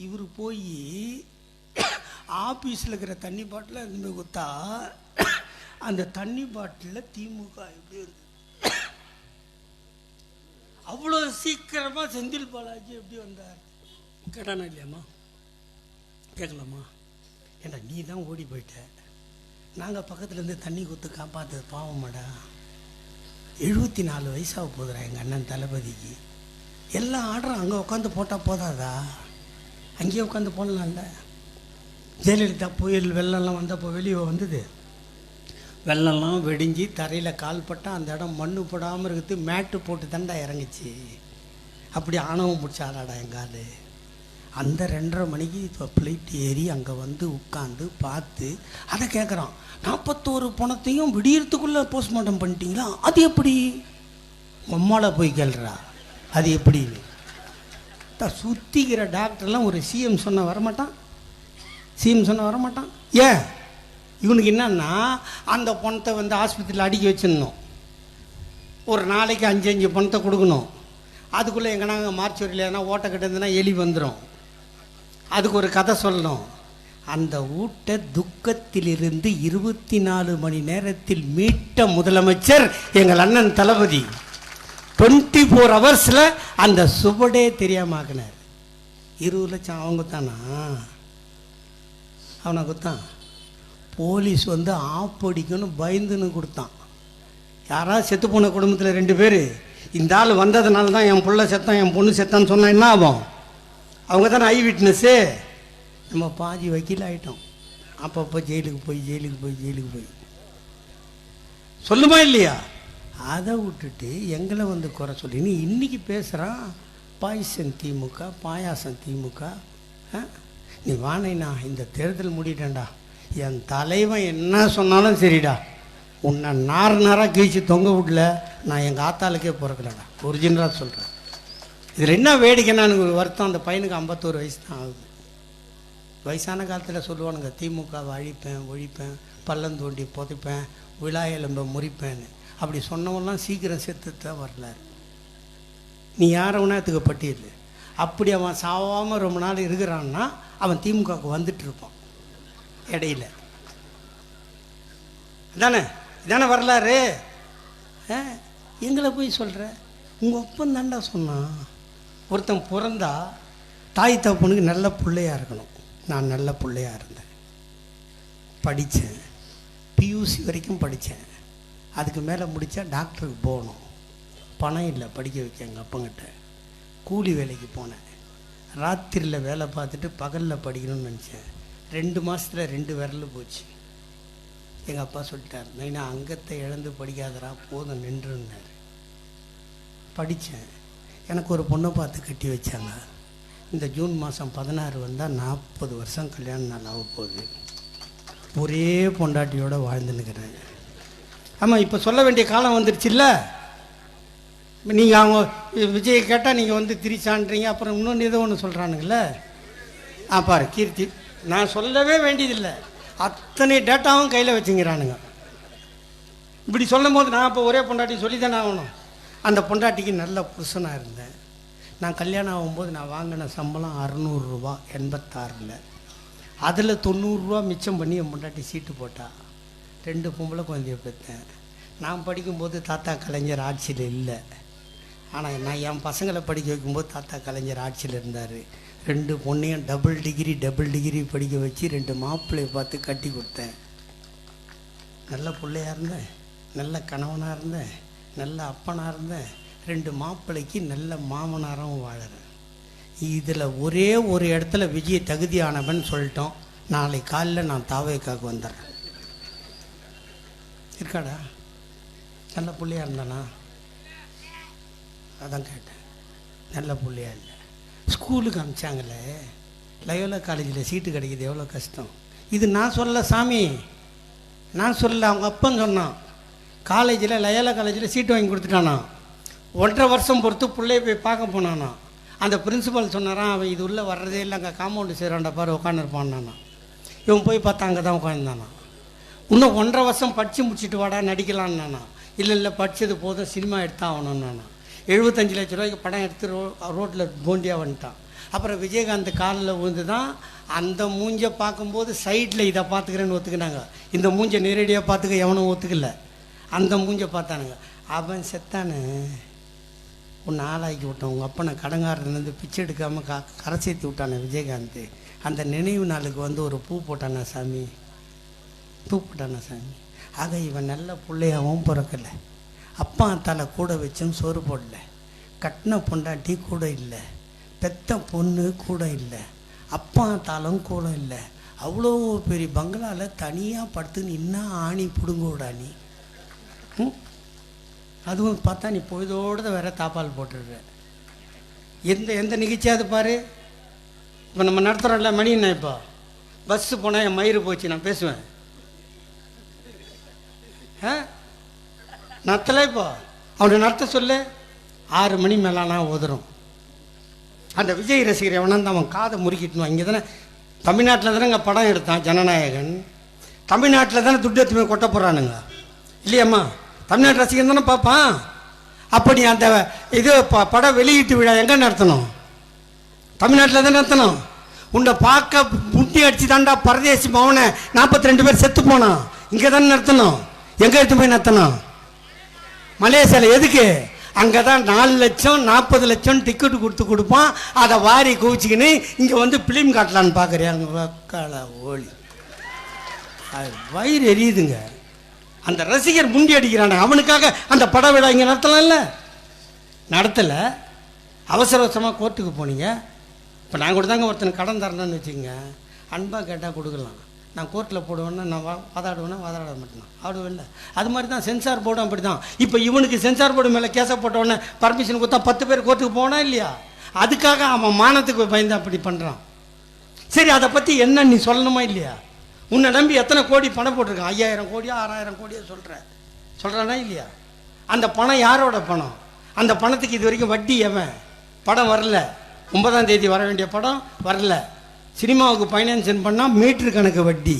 இவர் போய் ஆஃபீஸில் இருக்கிற தண்ணி பாட்டில் இருந்து குத்தா அந்த தண்ணி பாட்டிலில் திமுக எப்படி வந்து அவ்வளோ சீக்கிரமாக செந்தில் பாலாஜி எப்படி வந்தார்? கேட்டானா இல்லையாம்மா? கேட்கலாமா? ஏண்டா நீ தான் ஓடி போயிட்ட, நாங்கள் பக்கத்துலேருந்து தண்ணி குத்து காப்பாற்று பாவமாடா. 74 வயசாக போகுதுடா எங்கள் அண்ணன் தளபதிக்கு. எல்லாம் ஆர்டரும் அங்கே உட்காந்து போட்டால் போதாதா? அங்கேயே உட்காந்து போடலாம்ல. ஜெயலலிதா புயல் வெள்ளம்லாம் வந்தப்போ வெளியே வந்தது, வெள்ளம்லாம் வெடிஞ்சு தரையில் கால் பட்டால் அந்த இடம் மண்ணு போடாமல் இருக்குது, மேட்டு போட்டு தாண்டா இறங்குச்சு. அப்படி ஆணவம் பிடிச்சாடாடா எங்கால். அந்த 2:30 மணிக்கு இப்போ ஃப்ளைட் ஏறி அங்கே வந்து உட்காந்து பார்த்து அதை கேட்குறான். 41 பணத்தையும் விடியறதுக்குள்ளே போஸ்ட்மார்ட்டம் பண்ணிட்டீங்களா? அது எப்படி? உம்மால போய் கேள்றா அது எப்படின்னு. சுற்றிக்கிற டாக்டர்லாம் ஒரு சிஎம் சொன்ன வரமாட்டான், சிஎம் சொன்ன வரமாட்டான். ஏன்? இவனுக்கு என்னன்னா அந்த பணத்தை வந்து ஆஸ்பத்திரியில் அடுக்கி வச்சிடணும், ஒரு நாளைக்கு 5 பணத்தை கொடுக்கணும். அதுக்குள்ளே எங்கன்னா மார்ச்சுவரியில் எதனா ஓட்ட கட்டுதுன்னா எலி வந்துடும், அதுக்கு ஒரு கதை சொல்லணும். அந்த ஊட்ட துக்கத்திலிருந்து 24 மணி நேரத்தில் மீட்ட முதலமைச்சர் எங்கள் அண்ணன் தளபதி. 24 ஹவர்ஸில் அந்த சுவடே தெரியாம ஆக்கினார். 20 லட்சம் அவங்க தானா? அவனை கொடுத்தான். போலீஸ் வந்து ஆப்படிக்கணும் பயந்துன்னு கொடுத்தான். யாராவது செத்து போன குடும்பத்தில் 2 பேர் இந்த ஆள் வந்ததுனால தான் என் பிள்ளை செத்தான் என் பொண்ணு செத்தான்னு சொன்னால் என்ன ஆகும்? அவங்க தானே ஐ விட்னஸ்ஸு. நம்ம பாதி வக்கீல் ஆகிட்டோம். அப்பப்போ ஜெயிலுக்கு போய் சொல்லுமா இல்லையா? அதை விட்டுட்டு எங்களை வந்து குறை சொல்லி நீ இன்றைக்கி பேசுகிறான். பாய்சன் திமுக, பாயாசம் திமுக. நீ வானேண்ணா இந்த தேர்தல் முடிட்டேன்டா, என் தலைவன் என்ன சொன்னாலும் சரிடா, உன்னை நாராக கீழ்ச்சி தொங்க விடல, நான் எங்கள் ஆத்தாளுக்கே பிறக்கலடா, ஒரிஜினலாக சொல்கிறேன். இதில் என்ன வேடிக்கைன்னா எனக்கு ஒரு வருத்தம், அந்த பையனுக்கு 51 வயசு தான் ஆகுது. வயசான காலத்தில் சொல்லுவானுங்க திமுகவை ஒழிப்பேன், பள்ளம் தோண்டி புதைப்பேன், விழா எலும்பை முறிப்பேன்னு. அப்படி சொன்னவெல்லாம் சீக்கிரம் செத்து தான் வரலாறு. நீ யாரை உணத்துக்கு பட்டியல். அப்படி அவன் சாவாமல் ரொம்ப நாள் இருக்கிறான்னா அவன் திமுகவுக்கு வந்துட்டு இருப்பான் இடையில. இதானே வரலாறு. எங்களை போய் சொல்கிற உங்கள் ஒப்பம் தாண்டா சொன்னான். ஒருத்தன் பிறந்தா தாய் தகப்பனுக்கு நல்ல பிள்ளையாக இருக்கணும். நான் நல்ல பிள்ளையாக இருந்தேன், படித்தேன், பியூசி வரைக்கும் படித்தேன். அதுக்கு மேலே முடித்தா டாக்டருக்கு போகணும், பணம் இல்லை படிக்க வைக்க எங்கள் அப்பங்கிட்ட. கூலி வேலைக்கு போனேன், ராத்திரியில் வேலை பார்த்துட்டு பகலில் படிக்கணும்னு நினச்சேன். 2 மாதத்தில் 2 விரல் போச்சு. எங்கள் அப்பா சொல்லிட்டார், நைனா அங்கத்தை இழந்து படிக்காதரா, போதும் நின்றுன்னார். படித்தேன். எனக்கு ஒரு பொண்ணை பார்த்து கட்டி வச்சாங்க. இந்த ஜூன் மாதம் 16 வந்தால் 40 வருஷம் கல்யாணம் நாள் ஆக போகுது. ஒரே பொண்டாட்டியோடு வாழ்ந்துன்னுக்கிறேன். ஆமாம், இப்போ சொல்ல வேண்டிய காலம் வந்துடுச்சுல்ல. நீங்கள் அவங்க விஜயை கேட்டால் நீங்கள் வந்து திரிச்சான்றீங்க. அப்புறம் இன்னொன்று ஏதோ ஒன்று சொல்கிறானுங்களே. பாரு கீர்த்தி, நான் சொல்லவே வேண்டியதில்லை, அத்தனை டேட்டாவும் கையில் வச்சுங்கிறானுங்க. இப்படி சொல்லும் போது நான் இப்போ ஒரே பொண்டாட்டி சொல்லி தானே ஆகணும். அந்த பொண்டாட்டிக்கு நல்ல புருஷனாக இருந்தேன். நான் கல்யாணம் ஆகும்போது நான் வாங்கின சம்பளம் 600 ரூபா 86. அதில் 90 ரூபா மிச்சம் பண்ணி என் பொண்டாட்டி சீட்டு போட்டா. 2 பொம்பளை குழந்தைய பெற்றேன். நான் படிக்கும்போது தாத்தா கலைஞர் ஆட்சியில் இல்லை. ஆனால் நான் என் பசங்களை படிக்க வைக்கும்போது தாத்தா கலைஞர் ஆட்சியில் இருந்தார். 2 பொண்ணையும் டபுள் டிகிரி படிக்க வச்சு 2 மாப்பிள்ளையை பார்த்து கட்டி கொடுத்தேன். நல்ல பிள்ளையாக இருந்தேன், நல்ல கணவனாக இருந்தேன், நல்ல அப்பனாக இருந்தேன். 2 மாப்பிள்ளைக்கு நல்ல மாமனாரும் வாழறேன். இதில் ஒரே ஒரு இடத்துல விஜய் தகுதியானவன் சொல்லிட்டோம். நாளை காலையில் நான் தாவேக்காவுக்கு வந்துடுறேன். இருக்காடா? நல்ல பிள்ளையாக இருந்தானா? அதான் கேட்டேன். நல்ல பிள்ளையா இல்லை. ஸ்கூலுக்கு அனுப்பிச்சாங்களே, லயோலா காலேஜில் சீட்டு கிடைக்கிது எவ்வளோ கஷ்டம். இது நான் சொல்லலை சாமி, நான் சொல்லலை, அவங்க அப்பன்னு சொன்னான். காலேஜில் லயோலா காலேஜில் சீட்டு வாங்கி கொடுத்துட்டானா. 1.5 வருஷம் பொறுத்து பிள்ளைய போய் பார்க்க போனானா. அந்த பிரின்சிபால் சொன்னாரான், அவன் இது உள்ளே வர்றதே இல்லை, அங்கே காம்பவுண்டு செய்கிறான்டா பாரு உட்காந்துருப்பான்னானா. இவன் போய் பார்த்தா அங்கே தான் உட்காந்துருந்தானா. இன்னும் 1.5 வருஷம் படித்து முடிச்சுட்டு வாடா நடிக்கலான்னானா. இல்லை படித்தது போதும், சினிமா எடுத்தான் ஆகணும்னானா. 75 லட்ச ரூபாய்க்கு படம் எடுத்து ரோட்டில் போண்டியாக வந்துட்டான். அப்புறம் விஜயகாந்த் காலில் விழுந்து தான் அந்த மூஞ்சை பார்க்கும்போது சைடில் இதை பார்த்துக்கிறேன்னு ஒத்துக்கினாங்க. இந்த மூஞ்சை நேரடியாக பார்த்துக்க எவனும் ஒத்துக்கல. அந்த மூஞ்சை பார்த்தானுங்க. அவன் செத்தானு ஒன்று ஆளாக்கி விட்டான். உங்கள் அப்பனை கடங்காரன்லேருந்து பிச்சை எடுக்காமல் கரை சேர்த்து விட்டானே விஜயகாந்த். அந்த நினைவு நாளுக்கு வந்து ஒரு பூ போட்டானா சாமி, பூ போட்டானா சாமி. ஆக இவன் நல்ல பிள்ளையாகவும் பிறக்கலை. அப்பா தலை கூட வச்சும் சோறு போடல. கட்டின பொண்டாட்டி கூட இல்லை, பெத்த பொண்ணு கூட இல்லை, அப்பா தாலும் கூட இல்லை. அவ்வளோ பெரிய பங்களாவில் தனியாக படுத்துன்னு இன்னும் ஆணி பிடுங்க விடா நீ. அதுவும் பார்த்தா நீ பொழுதோடு வேற தாப்பால் போட்டுடுற. எந்த நிகழ்ச்சியாவது பாரு. இப்போ நம்ம நடத்துகிறோம்ல மணி என்ன, இப்போ பஸ்ஸு போனால் என் மயிறு போச்சு நான் பேசுவேன். நடத்தலை இப்போ அவனை நடத்த சொல்லு. 6 மணி மேலானா உதறும். அந்த விஜய் ரசிகர் எவனாந்து அவன் காதை முறுக்கிட்டுவான். இங்கே தானே தமிழ்நாட்டில் தானே இங்கே படம் எடுத்தான் ஜனநாயகன். தமிழ்நாட்டில் தானே துட்டு எடுத்துமே கொட்ட போகிறானுங்க இல்லையம்மா. தமிழ்நாட்டு ரசிகன் தானே பார்ப்பான். அப்படி அந்த இது படம் வெளியீட்டு விழா எங்கே நடத்தணும்? தமிழ்நாட்டில் தான் நடத்தணும். உன்னை பார்க்க முட்டி அடிச்சு தாண்டா பரதேசி மவனை 42 பேர் செத்து போனான். இங்கே தானே நடத்தணும். எங்கே எடுத்து போய் நடத்தணும்? மலேசியாவில். எதுக்கு? அங்கே தான் 4 லட்சம் 40 லட்சம் டிக்கெட்டு கொடுப்பான். அதை வாரி குவிச்சிக்கின்னு இங்கே வந்து ஃபிலிம் காட்டலான்னு பார்க்குறியாங்க. வக்கால ஓலி வயிறு எரியுதுங்க. அந்த ரசிகர் முண்டி அடிக்கிறானே அவனுக்காக அந்த பட விழா இங்கே நடத்தலாம்ல. நடத்தலை. அவசரமாக கோர்ட்டுக்கு போனீங்க. இப்போ நான் கூட தாங்க ஒருத்தனை கடன் தரணும்னு வச்சுக்கோங்க. அன்பாக கேட்டால் கொடுக்கலாம். நான் கோர்ட்டில் போடுவேன்னா நான் வாதாட மாட்டேன். ஆடுவேன்ல. அது மாதிரி தான் சென்சார் போர்டும் அப்படி தான். இப்போ இவனுக்கு சென்சார் போர்டு மேலே கேஸை போட்டவுடனே பர்மிஷன் கொடுத்தா 10 பேர் கோர்ட்டுக்கு போனா இல்லையா? அதுக்காக அவன் மானத்துக்கு பயந்து அப்படி பண்ணுறான். சரி, அதை பற்றி என்ன நீ சொல்லணுமா இல்லையா? உன்னை நம்பி எத்தனை கோடி பணம் போட்டிருக்கான்? 5000 கோடியா 6000 கோடியா சொல்கிறானா இல்லையா? அந்த பணம் யாரோட பணம்? அந்த பணத்துக்கு இது வரைக்கும் வட்டி எவன்? படம் வரல. 9ஆம் தேதி வர வேண்டிய படம் வரல. சினிமாவுக்கு ஃபைனான்ஸ் பண்ணால் மீட்ரு கணக்கு வட்டி.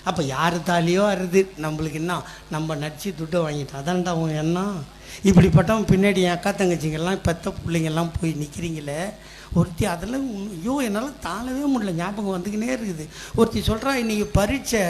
அப்போ யார் தாலியோ அறுது நம்மளுக்கு என்ன? நம்ம நடிச்சு துட்டை வாங்கிட்டோம். அதான்டா அவன் என்ன. இப்படிப்பட்டவன் பின்னாடி என் அக்கா தங்கச்சிங்கெல்லாம் பெத்த பிள்ளைங்கெல்லாம் போய் நிற்கிறீங்களே. ஒருத்தி அதெல்லாம் ஐயோ என்னால் தாழவே முடியல. ஞாபகம் வந்துக்கினே இருக்குது. ஒருத்தி சொல்கிறா, இன்றைக்கி பரீட்சை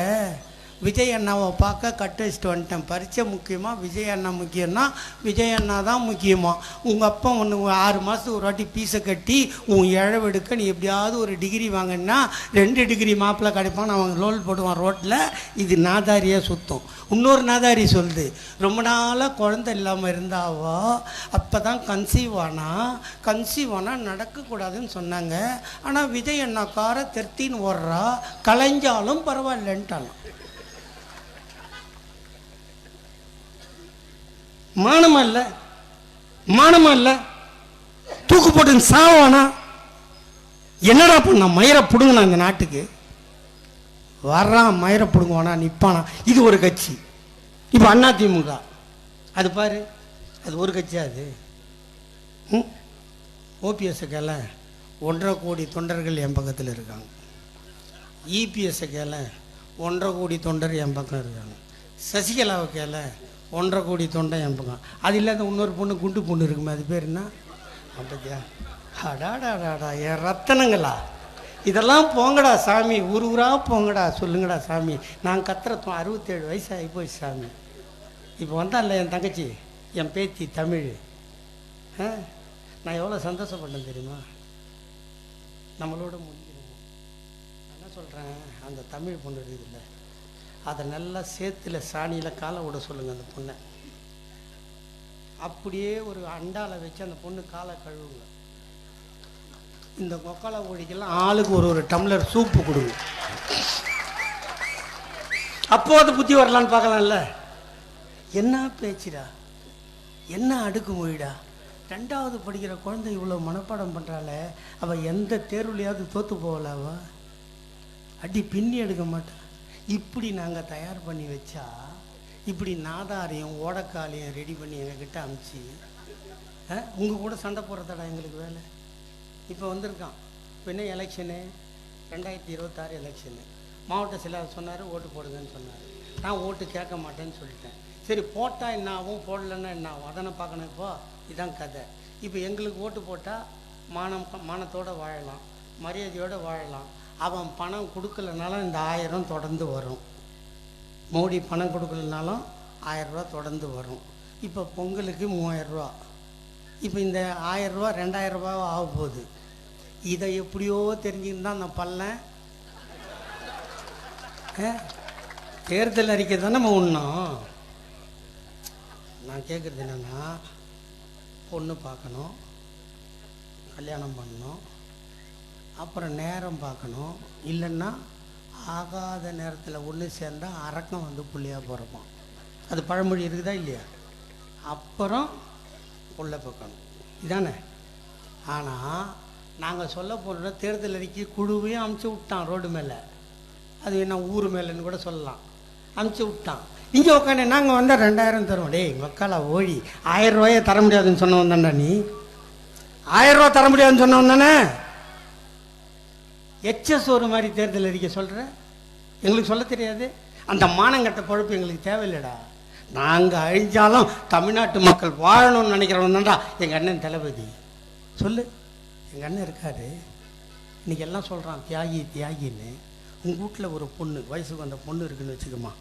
விஜய் அண்ணாவை பார்க்க கட் வச்சுட்டு வந்துட்டேன். பரீட்சை முக்கியமாக விஜய் அண்ணா முக்கியம்னா விஜய் அண்ணா தான் முக்கியமாக. உங்கள் அப்பா ஒன்று 6 மாதத்துக்கு ஒரு வாட்டி பீஸை கட்டி உன் இழவெடுக்க நீ எப்படியாவது ஒரு டிகிரி வாங்கினா 2 டிகிரி மாப்பிள்ளை கிடைப்பான். அவன் ரோல் போடுவான் ரோட்டில். இது நாதாரியாக சுத்தம். இன்னொரு நாதாரி சொல்லுது, ரொம்ப நாளாக குழந்தை இல்லாமல் இருந்தாவோ அப்போ தான் கன்சீவ் ஆனால் நடக்கக்கூடாதுன்னு சொன்னாங்க. ஆனால் விஜய் அண்ணா காரை தெர்த்தின்னு ஓடுறா, கலைஞ்சாலும் பரவாயில்லன்ட்டாலும். மானமா இல்லை? தூக்கு போட்டு சாவானா? என்னடா பண்ண? மயிரை பிடுங்கினா இந்த நாட்டுக்கு வர்றான். மயிரை பிடுங்குவானா நிற்பானா? இது ஒரு கட்சி. இப்போ அதிமுக அது பாரு, அது ஒரு கட்சியா? அது ஓபிஎஸ்ஸை கேள 1.5 கோடி தொண்டர்கள் என் பக்கத்தில் இருக்காங்க. இபிஎஸ்ஸை கேள 1.5 கோடி தொண்டர் என் பக்கம் இருக்காங்க. சசிகலாவை கேள 1.5 கோடி தொண்டை என் பக்கம். அது இல்லாத இன்னொரு பொண்ணு குண்டு பொண்ணு இருக்குமே, அது பேர் என்ன? அப்படியா? அடாடாடாடா என் ரத்தனங்களா. இதெல்லாம் போங்கடா சாமி, ஊராக போங்கடா, சொல்லுங்கடா சாமி. நான் கத்துறதும் 67 வயசு ஆகி போச்சு சாமி. இப்போ வந்தான்ல என் தங்கச்சி, என் பேத்தி தமிழ். நான் எவ்வளோ சந்தோஷப்பட்டேன் தெரியுமா? நம்மளோட முடிஞ்சிடும். நான் என்ன சொல்கிறேன், அந்த தமிழ் பொண்ணு இருக்குதுல்ல, அதை நல்லா சேத்துல சாணியில் காலை விட சொல்லுங்கள் அந்த பொண்ணை. அப்படியே ஒரு அண்டாவில் வச்சு அந்த பொண்ணு காலை கழுவுங்க. இந்த கொக்கால கோழிக்கெல்லாம் ஆளுக்கு ஒரு டம்ளர் சூப்பு கொடுங்க. அப்போ அது புத்தி வரலான்னு பார்க்கலாம்ல. என்ன பேச்சுடா, என்ன அடுக்கு மொழிடா. 2வது படிக்கிற குழந்தை இவ்வளோ மனப்பாடம் பண்ணுறாள. அவள் எந்த தேர்வுலையாவது தோற்று போகல. அவள் அடி பின்னி எடுக்க மாட்டான். இப்படி நாங்கள் தயார் பண்ணி வச்சா, இப்படி நாதாரையும் ஓடக்காலையும் ரெடி பண்ணி எங்ககிட்ட அனுப்பிச்சி உங்கள் கூட சண்டை போடுறதாடா எங்களுக்கு வேலை. இப்போ வந்திருக்கான். இப்போ என்ன எலெக்ஷனு? 2026 எலெக்ஷனு. மாவட்ட செயலாளர் சொன்னார் ஓட்டு போடுங்கன்னு சொன்னார். நான் ஓட்டு கேட்க மாட்டேன்னு சொல்லிட்டேன். சரி, போட்டால் என்ன ஆகும், போடலன்னா என்ன ஆகும், அதானே பார்க்கணும். இப்போ இதான் கதை. இப்போ எங்களுக்கு ஓட்டு போட்டால் மானத்தோடு வாழலாம், மரியாதையோடு வாழலாம். அவன் பணம் கொடுக்கலனாலும் இந்த 1000 தொடர்ந்து வரும். மோடி பணம் கொடுக்கலனாலும் 1000 ரூபா தொடர்ந்து வரும். இப்போ பொங்கலுக்கு 3000 ரூபா. இப்போ இந்த 1000 ரூபா 2000 ரூபாவும் ஆக போகுது. இதை எப்படியோ தெரிஞ்சுக்கிட்டு தான் நான் பல்லன் தேர்தல் அறிக்கை தானே நம்ம உண்ணும். நான் கேட்குறது என்னென்னா, பொண்ணு பார்க்கணும், கல்யாணம் பண்ணணும், அப்புறம் நேரம் பார்க்கணும், இல்லைன்னா ஆகாத நேரத்தில் ஒன்று சேர்ந்தால் அரக்கம் வந்து புள்ளியாக பிறப்பான். அது பழமொழி இருக்குதா இல்லையா? அப்புறம் உள்ள பார்க்கணும், இதானே. ஆனால் நாங்கள் சொல்ல போகிற தேர்தல் அறிக்கை குழுவையும் அமுச்சு விட்டான் ரோடு மேலே. அது என்ன ஊர் மேலேன்னு கூட சொல்லலாம். அமுச்சு விட்டான். இங்கே உட்காந்து நாங்கள் வந்தால் 2000 தருவோம். டே மக்களை ஓடி 1000 ரூபாயை தர முடியாதுன்னு சொன்னவன் தானே நீ? 1000 ரூபா தர முடியாதுன்னு சொன்னவன் தானே? எச்எஸ் ஒரு மாதிரி தேர்தல் அறிக்கை சொல்கிற எங்களுக்கு சொல்ல தெரியாது. அந்த மானங்கட்ட பொழப்பு எங்களுக்கு தேவையில்லைடா. நாங்கள் அழிஞ்சாலும் தமிழ்நாட்டு மக்கள் வாழணும்னு நினைக்கிறவன் தான்டா எங்கள் அண்ணன் தளபதி. சொல்லு, எங்கள் அண்ணன் இருக்காரு. இன்றைக்கி எல்லாம் சொல்கிறான் தியாகி தியாகின்னு. உங்கள் வீட்டில் ஒரு பொண்ணு, வயசுக்கு வந்த பொண்ணு இருக்குன்னு வச்சுக்கோமா.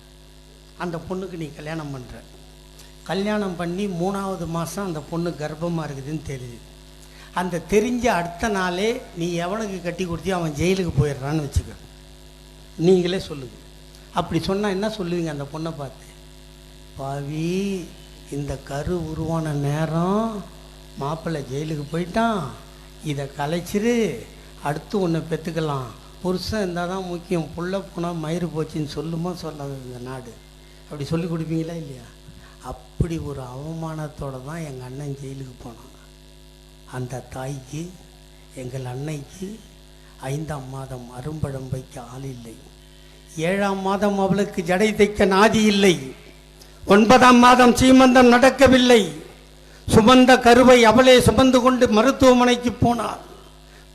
அந்த பொண்ணுக்கு நீ கல்யாணம் பண்ணுற. கல்யாணம் பண்ணி 3வது மாதம் அந்த பொண்ணு கர்ப்பமாக இருக்குதுன்னு தெரியுது. அந்த தெரிஞ்ச அடுத்த நாளே நீ எவனுக்கு கட்டி கொடுத்தியோ அவன் ஜெயிலுக்கு போயிடுறான்னு வச்சுக்க. நீங்களே சொல்லுங்க. அப்படி சொன்னால் என்ன சொல்லுவீங்க அந்த பொண்ணை பார்த்து? பாவி, இந்த கரு உருவான நேரம் மாப்பிள்ளை ஜெயிலுக்கு போயிட்டான், இதை கலைச்சிரு, அடுத்து ஒன்று பெற்றுக்கலாம். புருஷன் இருந்தால் தான் முக்கியம், புள்ள போனால் மயிறு போச்சுன்னு சொல்லுமா சொல்லாது இந்த நாடு. அப்படி சொல்லி கொடுப்பீங்களா இல்லையா? அப்படி ஒரு அவமானத்தோடு தான் எங்கள் அண்ணன் ஜெயிலுக்கு போனான். அந்த தாய்க்கு, எங்கள் அன்னைக்கு 5ஆம் மாதம் அரும்பழம் வைக்க ஆள் இல்லை. 7ஆம் மாதம் அவளுக்கு ஜடை தைக்க நாதி இல்லை. 9ஆம் மாதம் சீமந்தம் நடக்கவில்லை. சுமந்த கருவை அவளே சுமந்து கொண்டு மருத்துவமனைக்கு போனாள்.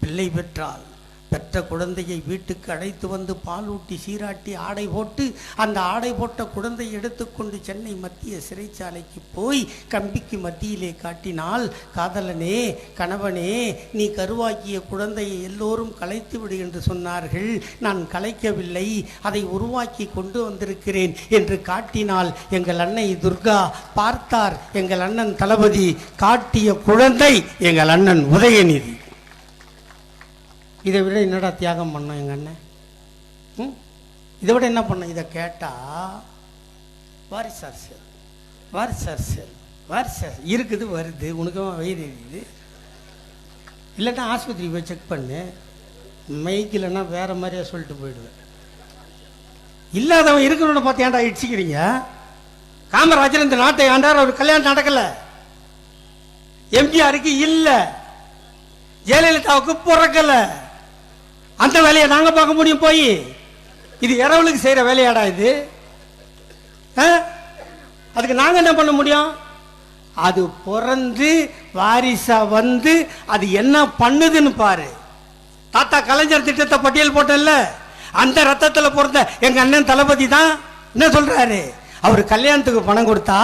பிள்ளை பெற்றாள். பெற்ற குழந்தையை வீட்டுக்கு அழைத்து வந்து பால் ஊட்டி சீராட்டி ஆடை போட்டு அந்த ஆடை போட்ட குழந்தையை எடுத்துக்கொண்டு சென்னை மத்திய சிறைச்சாலைக்கு போய் கம்பிக்கு மத்தியிலே காட்டினால், காதலனே, கணவனே, நீ கருவாக்கிய குழந்தையை எல்லோரும் கலைத்து விடு என்று சொன்னார்கள். நான் கலைக்கவில்லை, அதை உருவாக்கி கொண்டு வந்திருக்கிறேன் என்று காட்டினால் எங்கள் அன்னை துர்கா. பார்த்தார் எங்கள் அண்ணன் தளபதி. காட்டிய குழந்தை எங்கள் அண்ணன் உதயநிதி. இதை விட என்னடா தியாகம் பண்ணோம் எங்கள் அண்ணன்? இதை விட என்ன பண்ணோம்? இதை கேட்டால் வாரிசு அரசியல், வாரிசு அரசியல், வாரிசு இருக்குது, வருது, உனக்கும் வயிறு இருக்குது. இல்லைன்னா ஆஸ்பத்திரிக்கு போய் செக் பண்ணு. மைக்கில்னா வேறு மாதிரியா சொல்லிட்டு போயிடுவேன். இல்லாதவன் இருக்கணும்னு பார்த்து ஏன்டா இடிச்சிக்கிறீங்க? காமராஜர் இந்த நாட்டை ஆண்டார், அவர் கல்யாணம் நடக்கலை. எம்ஜிஆருக்கு இல்லை, ஜெயலலிதாவுக்கு பிறக்கலை. அந்த வேலையை நாங்கள் பார்க்க முடியும் போய்? இது இரவலுக்கு செய்கிற வேலையாடா இது? அதுக்கு நாங்கள் என்ன பண்ண முடியும்? அது பிறந்து வாரிசா வந்து அது என்ன பண்ணுதுன்னு பாரு. தாத்தா கலைஞர் திட்டத்தை பட்டியல் போட்டல, அந்த ரத்தத்தில் பிறந்த எங்கள் அண்ணன் தளபதி தான் என்ன சொல்கிறாரு? அவர் கல்யாணத்துக்கு பணம் கொடுத்தா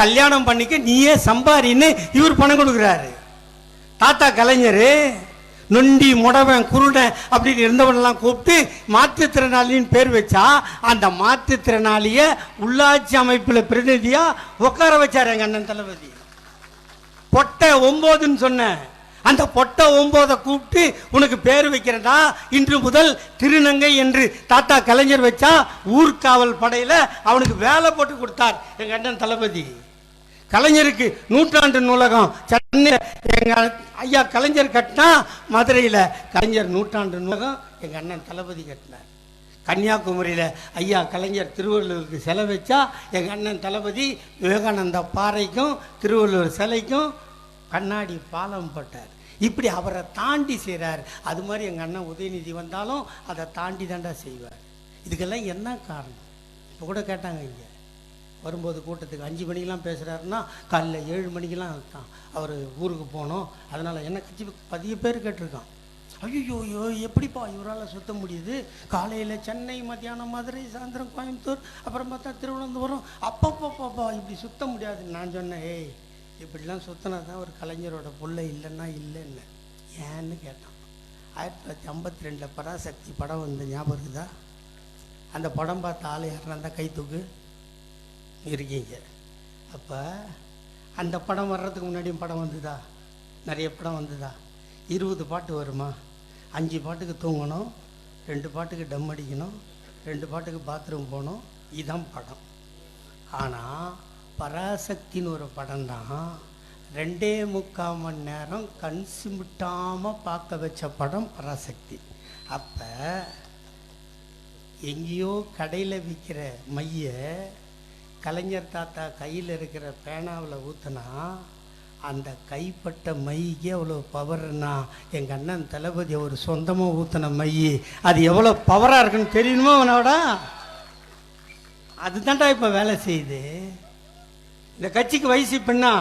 கல்யாணம் பண்ணிக்க நீயே சம்பாரின்னு இவர் பணம் கொடுக்குறாரு. தாத்தா கலைஞர் நொண்டி முடவன் குருடன் அப்படின்னு இருந்தவனெல்லாம் கூப்பிட்டு மாற்றுத்திறனாளின்னு பேர் வச்சா அந்த மாற்றுத்திறனாளியை உள்ளாட்சி அமைப்பில் பிரதிநிதியா உட்கார வச்சார் எங்கள் அண்ணன் தளபதி. பொட்டை 9ன்னு சொன்ன அந்த பொட்டை 9 கூப்பிட்டு உனக்கு பேர் வைக்கிறதா இன்று முதல் திருநங்கை என்று தாத்தா கலைஞர் வச்சா ஊர்காவல் படையில் அவனுக்கு வேலை போட்டு கொடுத்தார் எங்கள் அண்ணன் தளபதி. கலைஞருக்கு 100ஆண்டு நூலகம் சென்னை எங்கள் ஐயா கலைஞர் கட்டினா, மதுரையில் கலைஞர் 100ஆண்டு நூலகம் எங்கள் அண்ணன் தளபதி கட்டினார். கன்னியாகுமரியில் ஐயா கலைஞர் திருவள்ளுவருக்கு சிலை வச்சா எங்கள் அண்ணன் தளபதி விவேகானந்தா பாறைக்கும் திருவள்ளுவர் சிலைக்கும் கண்ணாடி பாலம் போட்டார். இப்படி அவரை தாண்டி செய்கிறார். அது மாதிரி எங்கள் அண்ணன் உதயநிதி வந்தாலும் அதை தாண்டி தாண்டா செய்வார். இதுக்கெல்லாம் என்ன காரணம்? இப்போ கூட கேட்டாங்க, இங்கே வரும்போது கூட்டத்துக்கு 5 மணிக்கெலாம் பேசுகிறாருன்னா காலைல 7 மணிக்கெலாம் தான் அவர் ஊருக்கு போகணும். அதனால் என்ன கட்சி 10 பேர் கேட்டிருக்கான். ஐயோ எப்படிப்பா இவரால் சுத்த முடியுது? காலையில் சென்னை, மத்தியானம் மதுரை, சாயந்தரம் கோயம்புத்தூர், அப்புறம் பார்த்தா திருவனந்தபுரம். அப்பப்பப்பா இப்படி சுத்த முடியாதுன்னு நான் சொன்னேன். ஏய், இப்படிலாம் சுத்தினா தான் ஒரு கலைஞரோட பிள்ளை இல்லைன்னா இல்லைன்னு ஏன்னு கேட்டான். 1952 பராசக்தி படம் வந்து ஞாபகம் இருக்குதா? அந்த படம் பார்த்த ஆள் யாருன்னா இருந்தால் கை தூக்கு இருக்கீங்க. அப்போ அந்த படம் வர்றதுக்கு முன்னாடியும் படம் வந்துதா? நிறைய படம் வந்துதா? 20 பாட்டு வருமா? 5 பாட்டுக்கு தூங்கணும், 2 பாட்டுக்கு டம் அடிக்கணும், 2 பாட்டுக்கு பாத்ரூம் போகணும். இதுதான் படம். ஆனால் பராசக்தின்னு ஒரு படம் தான் 2.25 மணி நேரம் கண் சிமிட்டாமல் பார்க்க வச்ச படம் பராசக்தி. அப்போ எங்கேயோ கடையில் விற்கிற மைய கலைஞர் தாத்தா கையில் இருக்கிற பேனாவில் ஊற்றினா அந்த கைப்பட்ட மைக்கு எவ்வளோ பவர்னா எங்கள் அண்ணன் தளபதி ஒரு சொந்தமாக ஊற்றின மை அது எவ்வளோ பவராக இருக்குன்னு தெரியணுமோ அவனோட. அதுதான்டா இப்போ வேலை செய்யுது. இந்த கட்சிக்கு வயசு இப்பன்னா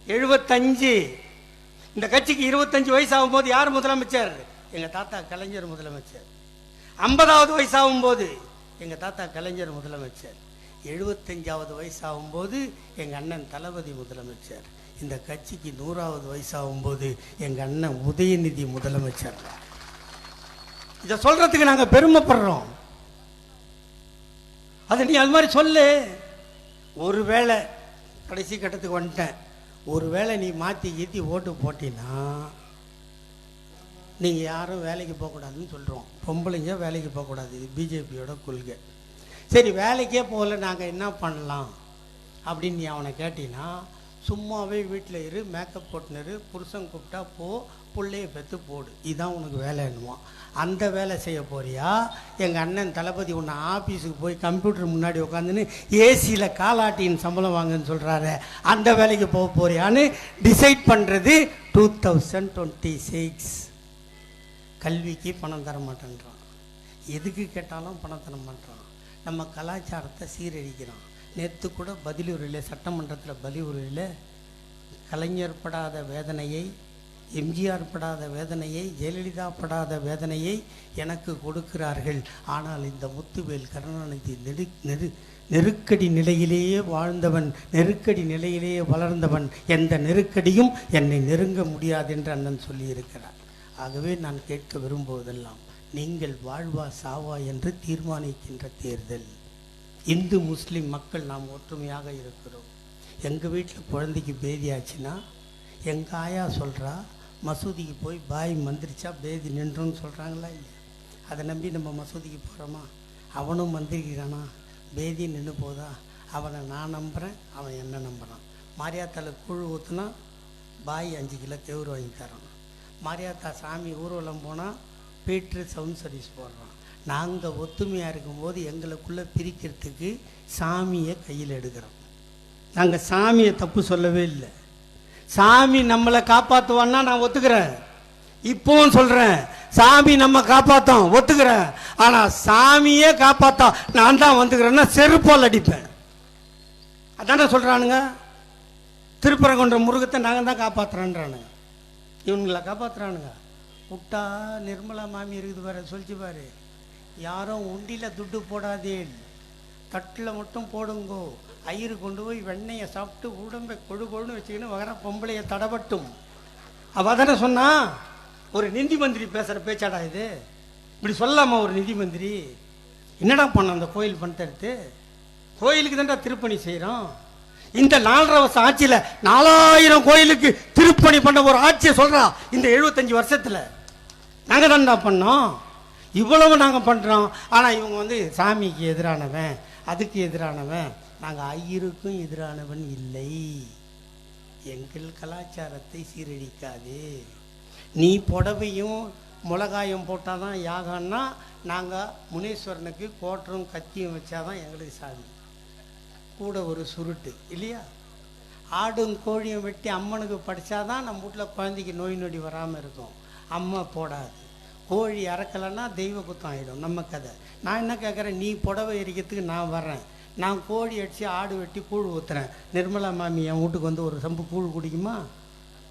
75. இந்த கட்சிக்கு 25 வயசு ஆகும்போது யார் முதலமைச்சர்? எங்கள் தாத்தா கலைஞர் முதலமைச்சர். 50வது வயசாகும்போது எங்கள் தாத்தா கலைஞர் முதலமைச்சர். 75வது வயசாகும்போது எங்கள் அண்ணன் தளபதி முதலமைச்சர். இந்த கட்சிக்கு 100வது வயசாகும்போது எங்கள் அண்ணன் உதயநிதி முதலமைச்சர். இதை சொல்கிறதுக்கு நாங்கள் பெருமைப்படுறோம். அதை நீ அது மாதிரி சொல்லு. ஒருவேளை கடைசி கட்டத்துக்கு வந்துட்டேன், ஒருவேளை நீ மாற்றி கீத்தி ஓட்டு போட்டினா நீங்கள் யாரும் வேலைக்கு போகக்கூடாதுன்னு சொல்கிறோம். பொம்பளைங்க வேலைக்கு போகக்கூடாது, இது பிஜேபியோட கொள்கை. சரி, வேலைக்கே போகல நாங்கள் என்ன பண்ணலாம் அப்படின்னு நீ அவனை கேட்டினா, சும்மாவே வீட்டில் இரு, மேக்கப் போட்டுனரு, புருஷன் கூப்பிட்டா போ, பிள்ளைய பெற்று போடு, இதுதான் உனக்கு வேலை என்னமோ. அந்த வேலை செய்ய போறியா? எங்கள் அண்ணன் தளபதி உன்னை ஆஃபீஸுக்கு போய் கம்ப்யூட்டர் முன்னாடி உட்காந்துன்னு ஏசியில் காலாட்டின்னு சம்பளம் வாங்கன்னு சொல்கிறாரு, அந்த வேலைக்கு போக போறியான்னு டிசைட் பண்ணுறது 2026. கல்விக்கு பணம் தர மாட்டேன்றான், எதுக்கு கேட்டாலும் பணம் தர மாட்டேறான், நம்ம கலாச்சாரத்தை சீரழிக்கிறான். நேற்று கூட பதிலுரையில், சட்டமன்றத்தில் பதிலுரையில் கலைஞர் படாத வேதனையை, எம்ஜிஆர் படாத வேதனையை, ஜெயலலிதா படாத வேதனையை எனக்கு கொடுக்கிறார்கள். ஆனால் இந்த முத்துவேல் கருணாநிதி நெருக்கடி நிலையிலேயே வாழ்ந்தவன், நெருக்கடி நிலையிலேயே வளர்ந்தவன், எந்த நெருக்கடியும் என்னை நெருங்க முடியாது என்று அண்ணன் சொல்லியிருக்கிறார். ஆகவே நான் கேட்க விரும்புவதெல்லாம், நீங்கள் வாழ்வா சாவா என்று தீர்மானிக்கின்ற தேர்தல். இந்து முஸ்லீம் மக்கள் நாம் ஒற்றுமையாக இருக்கிறோம். எங்கள் வீட்டில் குழந்தைக்கு பேதியாச்சுன்னா எங்கள் ஆயா சொல்கிறா, மசூதிக்கு போய் பாய் மந்திரிச்சா பேதி நின்றுன்னு சொல்கிறாங்களா இல்லையா? அதை நம்பி நம்ம மசூதிக்கு போகிறோமா? அவனும் மந்திரிக்கிறானா, பேதி நின்று போதா? அவனை நான் நம்புகிறேன், அவன் என்ன நம்புகிறான். மாரியாத்தால கூழ் ஊற்றுனா பாய் 5 கிலோ கேவுரு வாங்கி தரான். மாரியாத்தா சாமி ஊர்வலம் போனால் பீட்ரு சவுண்ட் சர்வீஸ் போடுறான். நாங்கள் ஒத்துமையாக இருக்கும்போது எங்களுக்குள்ளே பிரிக்கிறதுக்கு சாமியை கையில் எடுக்கிறோம். நாங்கள் சாமியை தப்பு சொல்லவே இல்லை. சாமி நம்மளை காப்பாற்றுவான்னா நான் ஒத்துக்கிறேன், இப்பவும் சொல்கிறேன், சாமி நம்ம காப்பாற்றோம் ஒத்துக்கிறேன். ஆனால் சாமியே காப்பாற்றா நான் தான் வந்துக்கிறேன்னா செருப்பால் அடிப்பேன். அதானே சொல்கிறானுங்க. திருப்பரங்குன்ற முருகத்தை நாங்கள் தான் காப்பாற்றுறோன்றானுங்க, இவனுங்களை காப்பாற்றுறானுங்க. விட்டா நிர்மலா மாமி இருக்குது பாரு, சொல்லிச்சு பாரு, யாரும் உண்டியில் துட்டு போடாதே, தட்டில் மட்டும் போடுங்கோ, ஐயரு கொண்டு போய் வெண்ணெயை சாப்பிட்டு உடம்பை கொழு கொழுன்னு வச்சுக்கின்னு வர பொம்பளையை தடவட்டும். அவள் தானே சொன்னா. ஒரு நிதி மந்திரி பேசுகிற பேச்சாடா இது? இப்படி சொல்லாமா ஒரு நிதி மந்திரி? என்னடா பண்ண அந்த கோயில் பணத்தை எடுத்து? கோயிலுக்கு தான்டா திருப்பணி செய்கிறோம். இந்த 4.5 வருஷம் ஆட்சியில் 4000 கோயிலுக்கு திருப்பணி பண்ண ஒரு ஆட்சியை சொல்கிறா. இந்த 75 வருஷத்தில் நாங்கள் தான்டா பண்ணோம், இவ்வளவு நாங்கள் பண்ணுறோம். ஆனால் இவங்க சாமிக்கு எதிரானவன், அதுக்கு எதிரானவன். நாங்கள் ஐயருக்கும் எதிரானவன் இல்லை. எங்கள் கலாச்சாரத்தை சீரழிக்காது. நீ புடவையும் மிளகாயும் போட்டால் தான் யாகம்னா, நாங்கள் முனீஸ்வரனுக்கு கோட்டரும் கத்தியும் வச்சாதான் எங்களுக்கு சாமி. கூட ஒரு சுருட்டு இல்லையா? ஆடும் கோழியும் வெட்டி அம்மனுக்கு படித்தாதான் நம்ம வீட்டில் குழந்தைக்கு நோய் நொடி வராமல் இருக்கும். அம்மா போடாது. கோழி அறக்கலைன்னா தெய்வ குத்தம் ஆகிடும். நம்ம கதை. நான் என்ன கேட்குறேன், நீ புடவை எரிக்கிறதுக்கு நான் வர்றேன், நான் கோழி அடித்து ஆடு வெட்டி கூழ் ஊற்றுறேன். நிர்மலா மாமி என் வீட்டுக்கு ஒரு சம்பு கூழ் குடிக்குமா?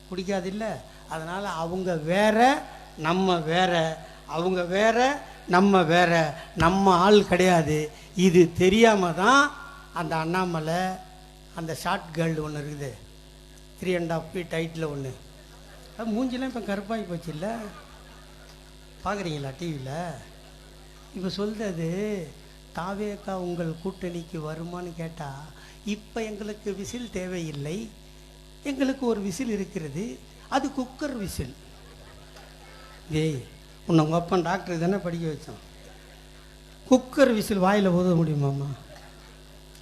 குடிக்காது இல்லை. அதனால் அவங்க வேற நம்ம வேற, அவங்க வேற நம்ம வேற, நம்ம ஆள் கிடையாது. இது தெரியாமல் தான் அந்த அண்ணாமலை, அந்த ஷார்ட் கேர்ள் ஒன்று இருக்குது, 3.5 feet ஹைட்டில் ஒன்று, அது மூஞ்சிலாம் இப்போ கருப்பாகி போச்சு இல்லை? பார்க்குறீங்களா டிவியில்? இப்போ சொல்கிறது, தாவேக்கா உங்கள் கூட்டணிக்கு வருமானு கேட்டால், இப்போ எங்களுக்கு விசில் தேவையில்லை, எங்களுக்கு ஒரு விசில் இருக்கிறது, அது குக்கர் விசில். ஏய், உன்னை உங்கள் அப்பா டாக்டர் தானே படிக்க வச்சோம். குக்கர் விசில் வாயில் ஊத முடியுமாம்மா?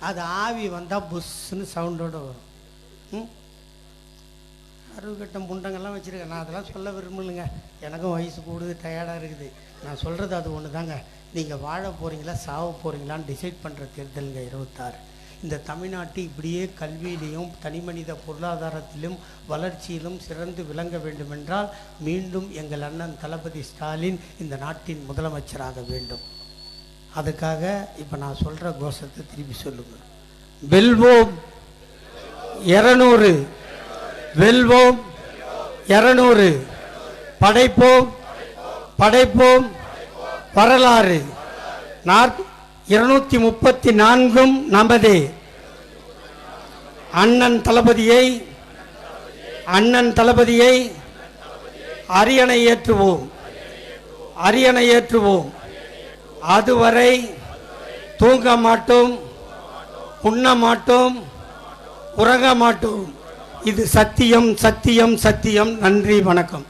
அது ஆவி வந்தால் புஷ்ஷுன்னு சவுண்டோடு வரும். அறுவக்கட்டம் புண்டங்கள்லாம் வச்சுருக்கேன். நான் அதெல்லாம் சொல்ல விரும்பலைங்க, எனக்கும் வயசு கூடுது, டயர்டாக இருக்குது. நான் சொல்கிறது அது ஒன்று தாங்க. நீங்கள் வாழ போகிறீங்களா சாவ போகிறீங்களான்னு டிசைட் பண்ணுற தேர்தலுங்க 26. இந்த தமிழ்நாட்டு இப்படியே கல்வியிலையும் தனிமனித பொருளாதாரத்திலும் வளர்ச்சியிலும் சிறந்து விளங்க வேண்டுமென்றால் மீண்டும் எங்கள் அண்ணன் தளபதி ஸ்டாலின் இந்த நாட்டின் முதலமைச்சராக வேண்டும். அதுக்காக இப்போ நான் சொல்கிற கோஷத்தை திருப்பி சொல்லுங்கள். வெல்வோம் 200, வெல்வோம் 200, படைப்போம் படைப்போம் வரலாறு. 234 நமதே. அண்ணன் தளபதியை அரியணை ஏற்றுவோம். அதுவரை தூங்க மாட்டோம், உண்ண மாட்டோம், உறங்க மாட்டோம். இது சத்தியம். நன்றி, வணக்கம்.